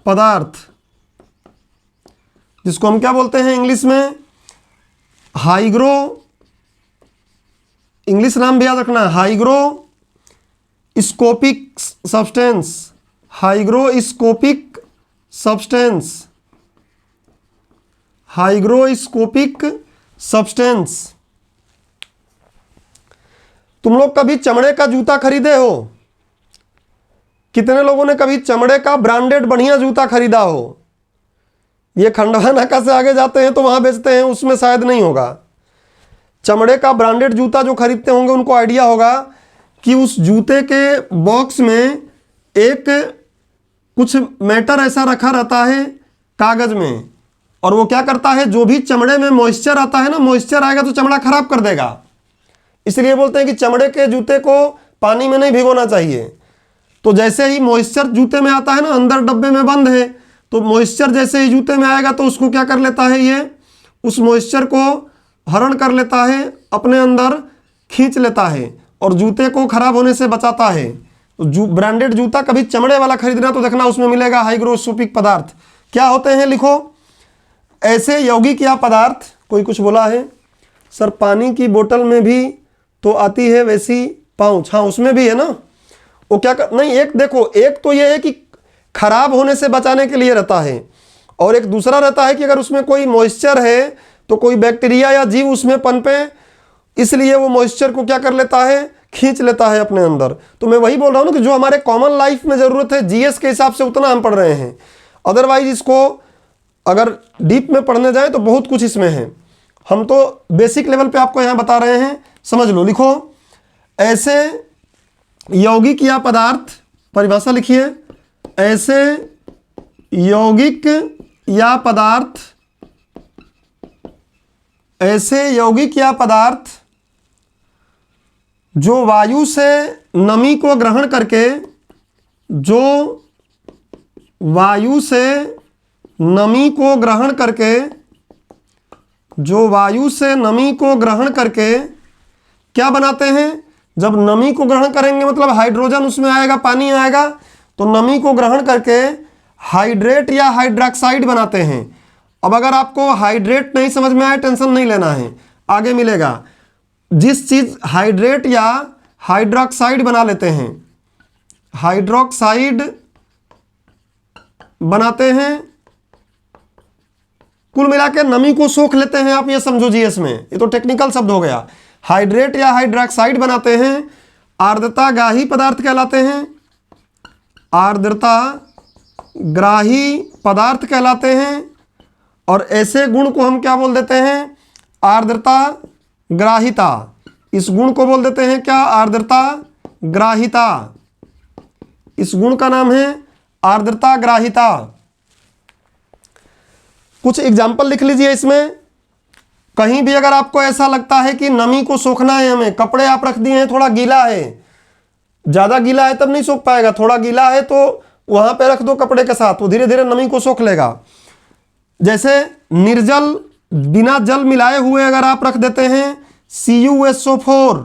पदार्थ, जिसको हम क्या बोलते हैं इंग्लिश में, हाइग्रो, इंग्लिश नाम भी याद रखना, hygroscopic substance, hygroscopic substance, hygroscopic substance. तुम लोग कभी चमड़े का जूता खरीदे हो? कितने लोगों ने कभी चमड़े का ब्रांडेड बढ़िया जूता खरीदा हो? ये खंडवा नाका से आगे जाते हैं तो वहां बेचते हैं, उसमें शायद नहीं होगा। चमड़े का ब्रांडेड जूता जो खरीदते होंगे उनको आइडिया होगा कि उस जूते के बॉक्स में एक कुछ मैटर ऐसा रखा रहता है कागज में, और वो क्या करता है, जो भी चमड़े में मॉइस्चर आता है ना, मॉइस्चर आएगा तो चमड़ा खराब कर देगा। इसलिए बोलते हैं कि चमड़े के जूते को पानी में नहीं भिगोना चाहिए। तो जैसे ही मॉइस्चर जूते में आता है ना, अंदर डब्बे में बंद है, तो मॉइस्चर जैसे ही जूते में आएगा तो उसको क्या कर लेता है, ये उस मॉइस्चर को हरण कर लेता है, अपने अंदर खींच लेता है और जूते को खराब होने से बचाता है। तो ब्रांडेड जूता कभी चमड़े वाला खरीदना तो देखना उसमें मिलेगा हाइग्रोस्कोपिक पदार्थ। क्या होते हैं, लिखो, ऐसे यौगिक या पदार्थ। कोई कुछ बोला है सर, पानी की बोतल में भी तो आती है वैसी पाउच। हाँ, उसमें भी है ना। वो क्या नहीं, एक देखो, एक तो ये है कि खराब होने से बचाने के लिए रहता है, और एक दूसरा रहता है कि अगर उसमें कोई मॉइस्चर है तो कोई बैक्टीरिया या जीव उसमें पनपे, इसलिए वो मॉइस्चर को क्या कर लेता है, खींच लेता है अपने अंदर। तो मैं वही बोल रहा हूँ ना कि जो हमारे कॉमन लाइफ में ज़रूरत है जीएस के हिसाब से उतना हम पढ़ रहे हैं, अदरवाइज इसको अगर डीप में पढ़ने जाए तो बहुत कुछ इसमें है। हम तो बेसिक लेवल पे आपको यहाँ बता रहे हैं, समझ लो। लिखो, ऐसे यौगिक या पदार्थ, परिभाषा लिखिए, ऐसे यौगिक या पदार्थ, ऐसे यौगिक या पदार्थ जो वायु से नमी को ग्रहण करके, जो वायु से नमी को ग्रहण करके, जो वायु से नमी को ग्रहण करके क्या बनाते हैं, जब नमी को ग्रहण करेंगे मतलब हाइड्रोजन उसमें आएगा, पानी आएगा, तो नमी को ग्रहण करके हाइड्रेट या हाइड्रोक्साइड बनाते हैं। अब अगर आपको हाइड्रेट नहीं समझ में आए, टेंशन नहीं लेना है, आगे मिलेगा। जिस चीज़ हाइड्रेट या हाइड्रोक्साइड बना लेते हैं, हाइड्रोक्साइड बनाते हैं, कुल मिला के नमी को सोख लेते हैं। आप ये समझो जीएस में, ये तो टेक्निकल शब्द हो गया। हाइड्रेट या हाइड्रोक्साइड बनाते हैं, आर्द्रता ग्राही पदार्थ कहलाते हैं, आर्द्रता ग्राही पदार्थ कहलाते हैं। और ऐसे गुण को हम क्या बोल देते हैं, आर्द्रता ग्राहिता। इस गुण को बोल देते हैं क्या, आर्द्रता ग्राहिता। इस गुण का नाम है आर्द्रता ग्राहिता। कुछ एग्जाम्पल लिख लीजिए इसमें। कहीं भी अगर आपको ऐसा लगता है कि नमी को सोखना है हमें, कपड़े आप रख दिए हैं, थोड़ा गीला है, ज़्यादा गीला है तब नहीं सोख पाएगा, थोड़ा गीला है तो वहाँ पे रख दो कपड़े के साथ, वो धीरे धीरे नमी को सोख लेगा। जैसे निर्जल, बिना जल मिलाए हुए अगर आप रख देते हैं CuSO4,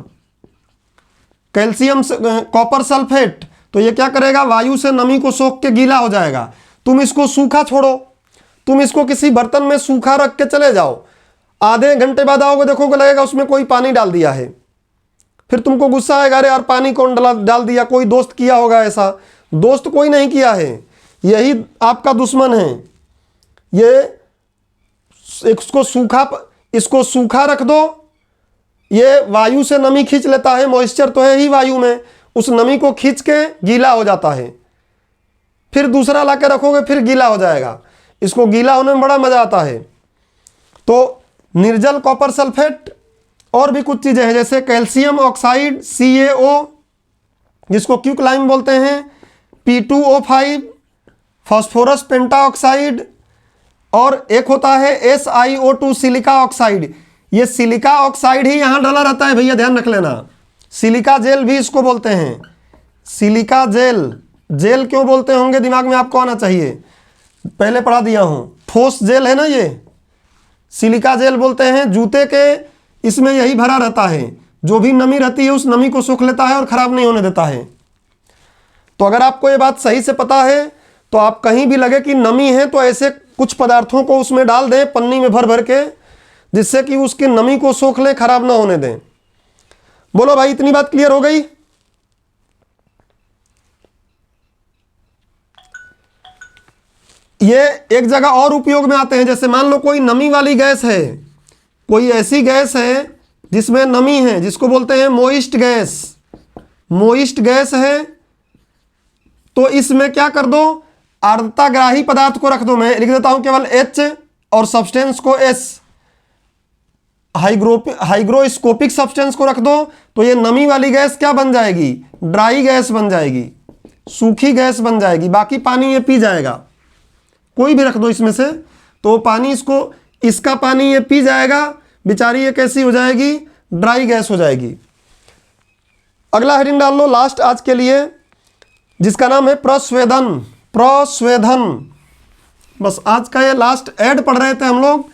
कैल्शियम कॉपर सल्फेट, तो ये क्या करेगा, वायु से नमी को सोख के गीला हो जाएगा। तुम इसको सूखा छोड़ो, तुम इसको किसी बर्तन में सूखा रख के चले जाओ, आधे घंटे बाद आओगे देखोगे लगेगा उसमें कोई पानी डाल दिया है। फिर तुमको गुस्सा आएगा, अरे यार पानी कौन डाल दिया, कोई दोस्त किया होगा ऐसा। दोस्त कोई नहीं किया है, यही आपका दुश्मन है। ये इसको सूखा रख दो, ये वायु से नमी खींच लेता है, मॉइस्चर तो है ही वायु में, उस नमी को खींच के गीला हो जाता है। फिर दूसरा ला के रखोगे फिर गीला हो जाएगा। इसको गीला होने में बड़ा मजा आता है। तो निर्जल कॉपर सल्फेट, और भी कुछ चीजें हैं जैसे कैल्शियम ऑक्साइड CaO, जिसको क्यूक्लाइम बोलते हैं, P2O5, फास्फोरस पेंटाऑक्साइड, और एक होता है SiO2 सिलिका ऑक्साइड। ये सिलिका ऑक्साइड ही यहाँ डाला रहता है भैया, ध्यान रख लेना। सिलिका जेल भी इसको बोलते हैं, सिलिका जेल। जेल क्यों बोलते होंगे दिमाग में आपको आना चाहिए, पहले पढ़ा दिया हूँ। ठोस जेल है ना, ये सिलिका जेल बोलते हैं। जूते के इसमें यही भरा रहता है, जो भी नमी रहती है उस नमी को सोख लेता है और ख़राब नहीं होने देता है। तो अगर आपको ये बात सही से पता है तो आप कहीं भी लगे कि नमी है तो ऐसे कुछ पदार्थों को उसमें डाल दें पन्नी में भर भर के, जिससे कि उसकी नमी को सोख लें, खराब ना होने दें। बोलो भाई, इतनी बात क्लियर हो गई। ये एक जगह और उपयोग में आते हैं, जैसे मान लो कोई नमी वाली गैस है, कोई ऐसी गैस है जिसमें नमी है, जिसको बोलते हैं मोइस्ट गैस। मोइस्ट गैस है तो इसमें क्या कर दो, आर्द्रता ग्राही पदार्थ को रख दो। मैं लिख देता हूं केवल H और सब्सटेंस को S, हाइग्रोस्कोपिक सब्सटेंस को रख दो, तो ये नमी वाली गैस क्या बन जाएगी, ड्राई गैस बन जाएगी, सूखी गैस बन जाएगी। बाकी पानी ये पी जाएगा, कोई भी रख दो इसमें से, तो पानी इसका पानी ये पी जाएगा, बेचारी ये कैसी हो जाएगी, ड्राई गैस हो जाएगी। अगला हेडिंग डाल लो लास्ट आज के लिए, जिसका नाम है प्रस्वेदन। प्रस्वेदन। बस आज का ये लास्ट ऐड पढ़ रहे थे हम लोग।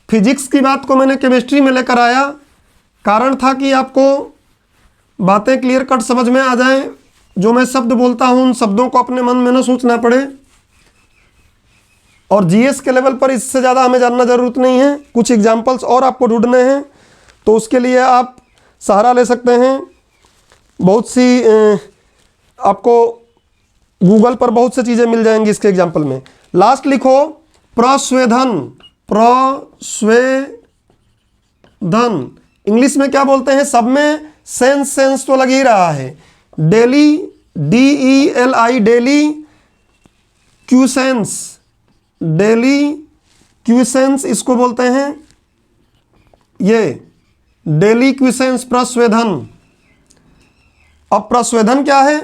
फिजिक्स की बात को मैंने केमिस्ट्री में लेकर आया, कारण था कि आपको बातें क्लियर कट समझ में आ जाएं। जो मैं शब्द बोलता हूं उन शब्दों को अपने मन में न सोचना पड़े। और जीएस के लेवल पर इससे ज़्यादा हमें जानना ज़रूरत नहीं है। कुछ एग्जाम्पल्स और आपको ढूंढने हैं तो उसके लिए आप सहारा ले सकते हैं। बहुत सी आपको गूगल पर बहुत सी चीज़ें मिल जाएंगी इसके एग्जाम्पल में। लास्ट लिखो प्रस्वेदन। प्रस्वेदन इंग्लिश में क्या बोलते हैं? सब में सेंस तो लग ही रहा है। Deli, DELI, deliquescence. Deliquescence इसको बोलते हैं। ये डेली क्यूसेंस प्रस्वेदन। अब प्रस्वेदन क्या है?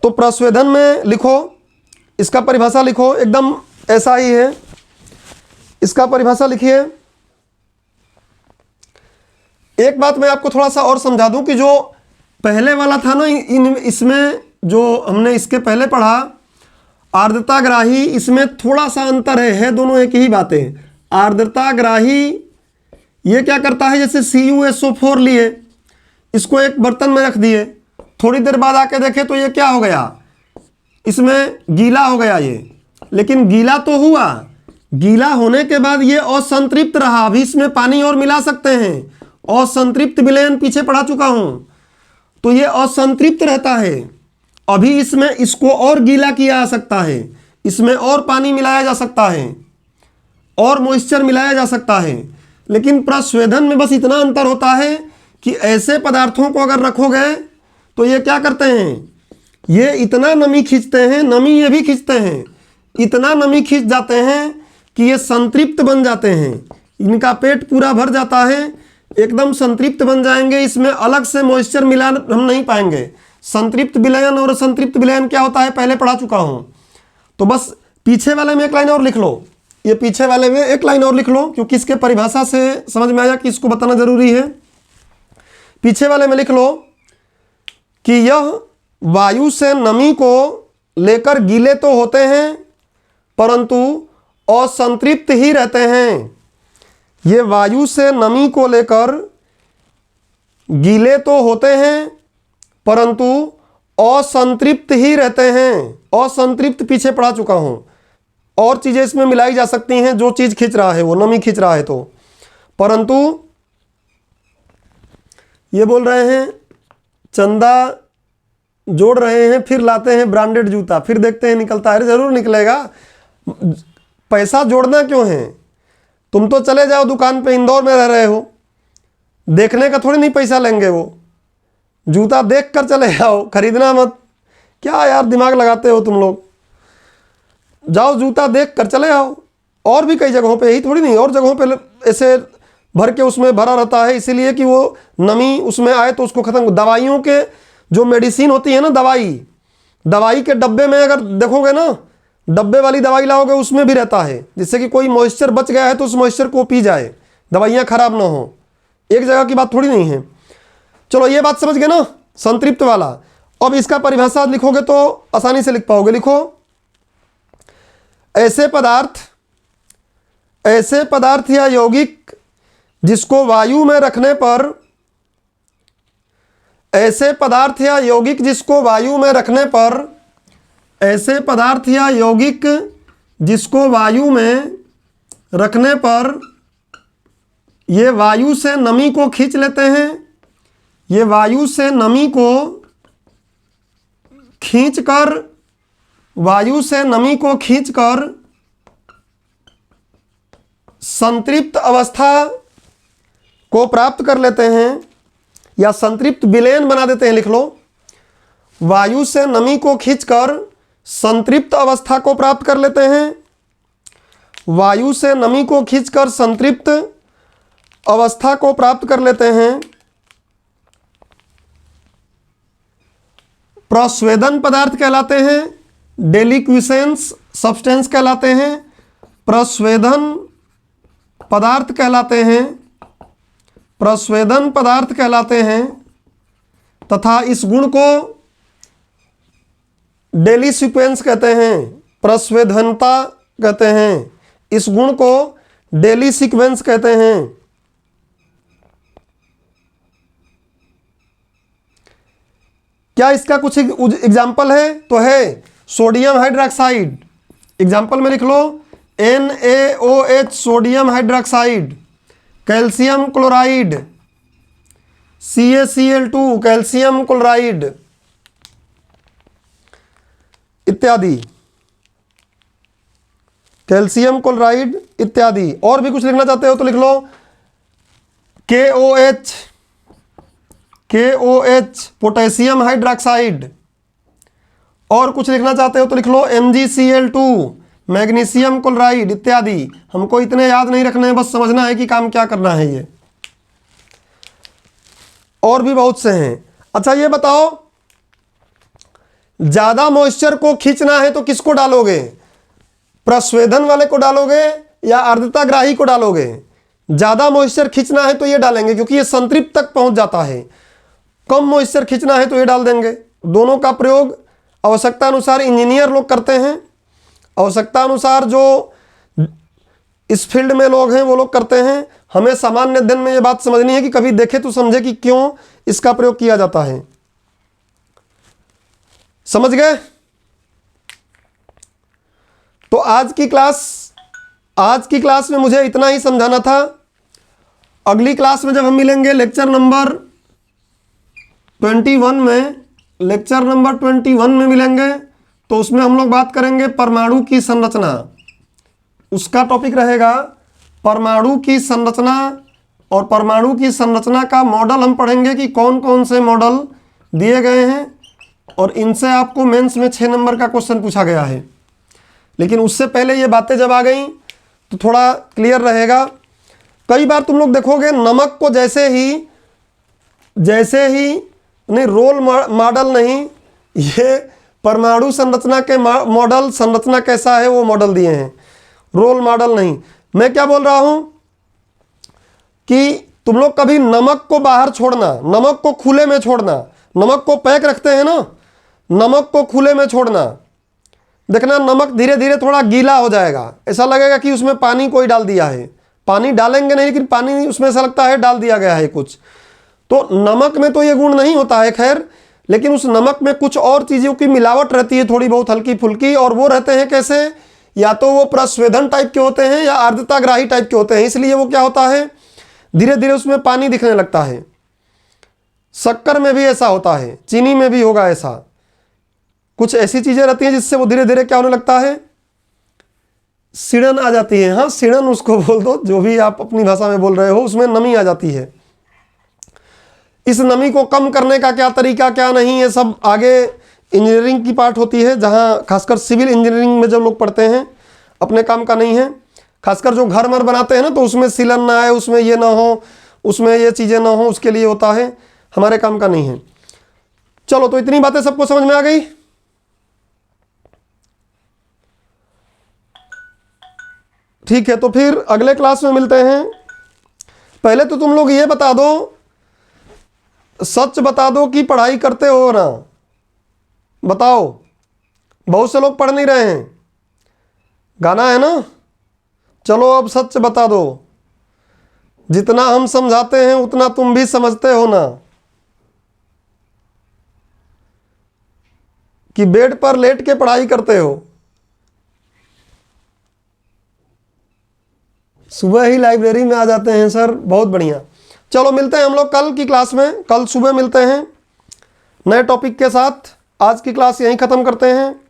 तो प्रस्वेदन में लिखो, इसका परिभाषा लिखो, एकदम ऐसा ही है। इसका परिभाषा लिखिए। एक बात मैं आपको थोड़ा सा और समझा दूं कि जो पहले वाला था ना, इसमें जो हमने इसके पहले पढ़ा आर्द्रताग्राही, इसमें थोड़ा सा अंतर है दोनों एक ही बातें। आर्द्रताग्राही ये क्या करता है, जैसे CuSO4 लिए, इसको एक बर्तन में रख दिए, थोड़ी देर बाद आके देखे तो ये क्या हो गया, इसमें गीला हो गया ये। लेकिन गीला तो हुआ, गीला होने के बाद ये असंतृप्त रहा। अभी इसमें पानी और मिला सकते हैं। असंतृप्त विलयन पीछे पढ़ा चुका हूं, तो ये असंतृप्त रहता है। अभी इसमें इसको और गीला किया जा सकता है, इसमें और पानी मिलाया जा सकता है, और मॉइस्चर मिलाया जा सकता है। लेकिन प्रस्वेदन में बस इतना अंतर होता है कि ऐसे पदार्थों को अगर रखोगे तो ये क्या करते हैं, ये इतना नमी खींचते हैं, नमी ये भी खींचते हैं, इतना नमी खींच जाते हैं कि ये संतृप्त बन जाते हैं। इनका पेट पूरा भर जाता है, एकदम संतृप्त बन जाएंगे। इसमें अलग से मॉइस्चर मिला हम नहीं पाएंगे। संतृप्त विलयन और असंतृप्त विलयन क्या होता है पहले पढ़ा चुका हूं। तो बस पीछे वाले में एक लाइन और लिख लो, ये पीछे वाले में एक लाइन और लिख लो, क्योंकि इसके परिभाषा से समझ में आया कि इसको बताना जरूरी है। पीछे वाले में लिख लो कि यह वायु से नमी को लेकर गीले तो होते हैं परंतु असंतृप्त ही रहते हैं। ये वायु से नमी को लेकर गीले तो होते हैं परंतु असंतृप्त ही रहते हैं। असंतृप्त पीछे पढ़ा चुका हूं। और चीजें इसमें मिलाई जा सकती हैं, जो चीज खींच रहा है वो नमी खींच रहा है तो। परंतु ये बोल रहे हैं चंदा जोड़ रहे हैं, फिर लाते हैं ब्रांडेड जूता, फिर देखते हैं निकलता है। जरूर निकलेगा, पैसा जोड़ना क्यों है? तुम तो चले जाओ दुकान पे, इंदौर में रह रहे हो, देखने का थोड़ी नहीं पैसा लेंगे वो। जूता देख कर चले जाओ, खरीदना मत। क्या यार दिमाग लगाते हो तुम लोग? जाओ जूता देख कर चले आओ। और भी कई जगहों पे, यही थोड़ी नहीं, और जगहों पे ऐसे भर के उसमें भरा रहता है, इसीलिए कि वो नमी उसमें आए तो उसको खत्म। दवाइयों के जो मेडिसिन होती है ना, दवाई के डब्बे में अगर देखोगे ना, डब्बे वाली दवाई लाओगे उसमें भी रहता है, जिससे कि कोई मॉइस्चर बच गया है तो उस मॉइस्चर को पी जाए, दवाइयाँ खराब ना हो। एक जगह की बात थोड़ी नहीं है। चलो ये बात समझ गए ना, संतृप्त वाला। अब इसका परिभाषा लिखोगे तो आसानी से लिख पाओगे। लिखो ऐसे पदार्थ या यौगिक जिसको वायु में रखने पर, ऐसे पदार्थ या यौगिक जिसको वायु में रखने पर, ऐसे पदार्थ या यौगिक जिसको वायु में रखने पर ये वायु से नमी को खींच लेते हैं। ये वायु से नमी को खींचकर, वायु से नमी को खींचकर संतृप्त अवस्था को प्राप्त कर लेते हैं या संतृप्त विलयन बना देते हैं। लिख लो, वायु से नमी को खींचकर संतृप्त अवस्था को प्राप्त कर लेते हैं। वायु से नमी को खींचकर संतृप्त अवस्था को प्राप्त कर लेते हैं। प्रस्वेदन पदार्थ कहलाते हैं, डेलिक्विसेंस सब्सटेंस कहलाते हैं, प्रस्वेदन पदार्थ कहलाते हैं, प्रस्वेदन पदार्थ कहलाते हैं। तथा इस गुण को डेली सीक्वेंस कहते हैं, प्रस्वेधनता कहते हैं, इस गुण को डेली सीक्वेंस कहते हैं। क्या इसका कुछ एग्जाम्पल है? तो है सोडियम हाइड्रोक्साइड। एग्जाम्पल में लिख लो NaOH sodium hydroxide, calcium chloride CaCl2 calcium chloride इत्यादि, कैल्शियम क्लोराइड इत्यादि। और भी कुछ लिखना चाहते हो तो लिख लो KOH पोटेशियम हाइड्रोक्साइड। और कुछ लिखना चाहते हो तो लिख लो MgCl2 मैग्नीशियम क्लोराइड इत्यादि। हमको इतने याद नहीं रखने हैं, बस समझना है कि काम क्या करना है ये। और भी बहुत से हैं। अच्छा ये बताओ, ज्यादा मॉइस्चर को खींचना है तो किसको डालोगे? प्रस्वेदन वाले को डालोगे या आर्द्रताग्राही को डालोगे? ज्यादा मॉइस्चर खींचना है तो ये डालेंगे क्योंकि ये संतृप्त तक पहुंच जाता है। कम मॉइस्चर खींचना है तो ये डाल देंगे। दोनों का प्रयोग आवश्यकता अनुसार इंजीनियर लोग करते हैं, आवश्यकता अनुसार जो इस फील्ड में लोग हैं वो लोग करते हैं। हमें सामान्य अध्ययन में ये बात समझनी है कि कभी देखे तो समझे कि क्यों इसका प्रयोग किया जाता है। समझ गए? तो आज की क्लास में मुझे इतना ही समझाना था। अगली क्लास में जब हम मिलेंगे लेक्चर नंबर 21 में मिलेंगे तो उसमें हम लोग बात करेंगे परमाणु की संरचना। उसका टॉपिक रहेगा परमाणु की संरचना, और परमाणु की संरचना का मॉडल हम पढ़ेंगे कि कौन कौन से मॉडल दिए गए हैं, और इनसे आपको मेंस में 6 नंबर का क्वेश्चन पूछा गया है। लेकिन उससे पहले ये बातें जब आ गई तो थोड़ा क्लियर रहेगा। कई बार तुम लोग देखोगे नमक को जैसे ही नहीं, रोल मॉडल नहीं, ये परमाणु संरचना के मॉडल, संरचना कैसा है वो मॉडल दिए हैं, रोल मॉडल नहीं। मैं क्या बोल रहा हूं कि तुम लोग कभी नमक को बाहर छोड़ना, नमक को खुले में छोड़ना, नमक को पैक रखते हैं ना, नमक को खुले में छोड़ना, देखना नमक धीरे धीरे थोड़ा गीला हो जाएगा, ऐसा लगेगा कि उसमें पानी कोई डाल दिया है। पानी डालेंगे नहीं लेकिन पानी उसमें ऐसा लगता है डाल दिया गया है कुछ। तो नमक में तो ये गुण नहीं होता है खैर, लेकिन उस नमक में कुछ और चीज़ों की मिलावट रहती है थोड़ी बहुत हल्की फुल्की, और वो रहते हैं कैसे? या तो वो प्रस्वेदन टाइप के होते हैं या आर्द्रताग्राही टाइप के होते हैं। इसलिए वो क्या होता है, धीरे धीरे उसमें पानी दिखने लगता है। शक्कर में भी ऐसा होता है, चीनी में भी होगा ऐसा। कुछ ऐसी चीज़ें रहती हैं जिससे वो धीरे धीरे क्या होने लगता है, सिड़न आ जाती है। हाँ, सिड़न उसको बोल दो, जो भी आप अपनी भाषा में बोल रहे हो, उसमें नमी आ जाती है। इस नमी को कम करने का क्या तरीका क्या नहीं, ये सब आगे इंजीनियरिंग की पार्ट होती है, जहाँ खासकर सिविल इंजीनियरिंग में जब लोग पढ़ते हैं, अपने काम का नहीं है। खासकर जो घर मर बनाते हैं ना, तो उसमें सिलन ना आए, उसमें ये ना हो, उसमें ये चीज़ें ना हो, उसके लिए होता है, हमारे काम का नहीं है। चलो, तो इतनी बातें सबको समझ में आ गई। ठीक है, तो फिर अगले क्लास में मिलते हैं। पहले तो तुम लोग ये बता दो, सच बता दो कि पढ़ाई करते हो ना, बताओ। बहुत से लोग पढ़ नहीं रहे हैं, गाना है ना। चलो अब सच बता दो, जितना हम समझाते हैं उतना तुम भी समझते हो ना, कि बेड पर लेट के पढ़ाई करते हो, सुबह ही लाइब्रेरी में आ जाते हैं सर, बहुत बढ़िया। चलो मिलते हैं हम लोग कल की क्लास में, कल सुबह मिलते हैं नए टॉपिक के साथ। आज की क्लास यहीं ख़त्म करते हैं।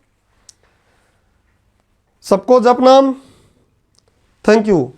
सबको जप नाम, थैंक यू।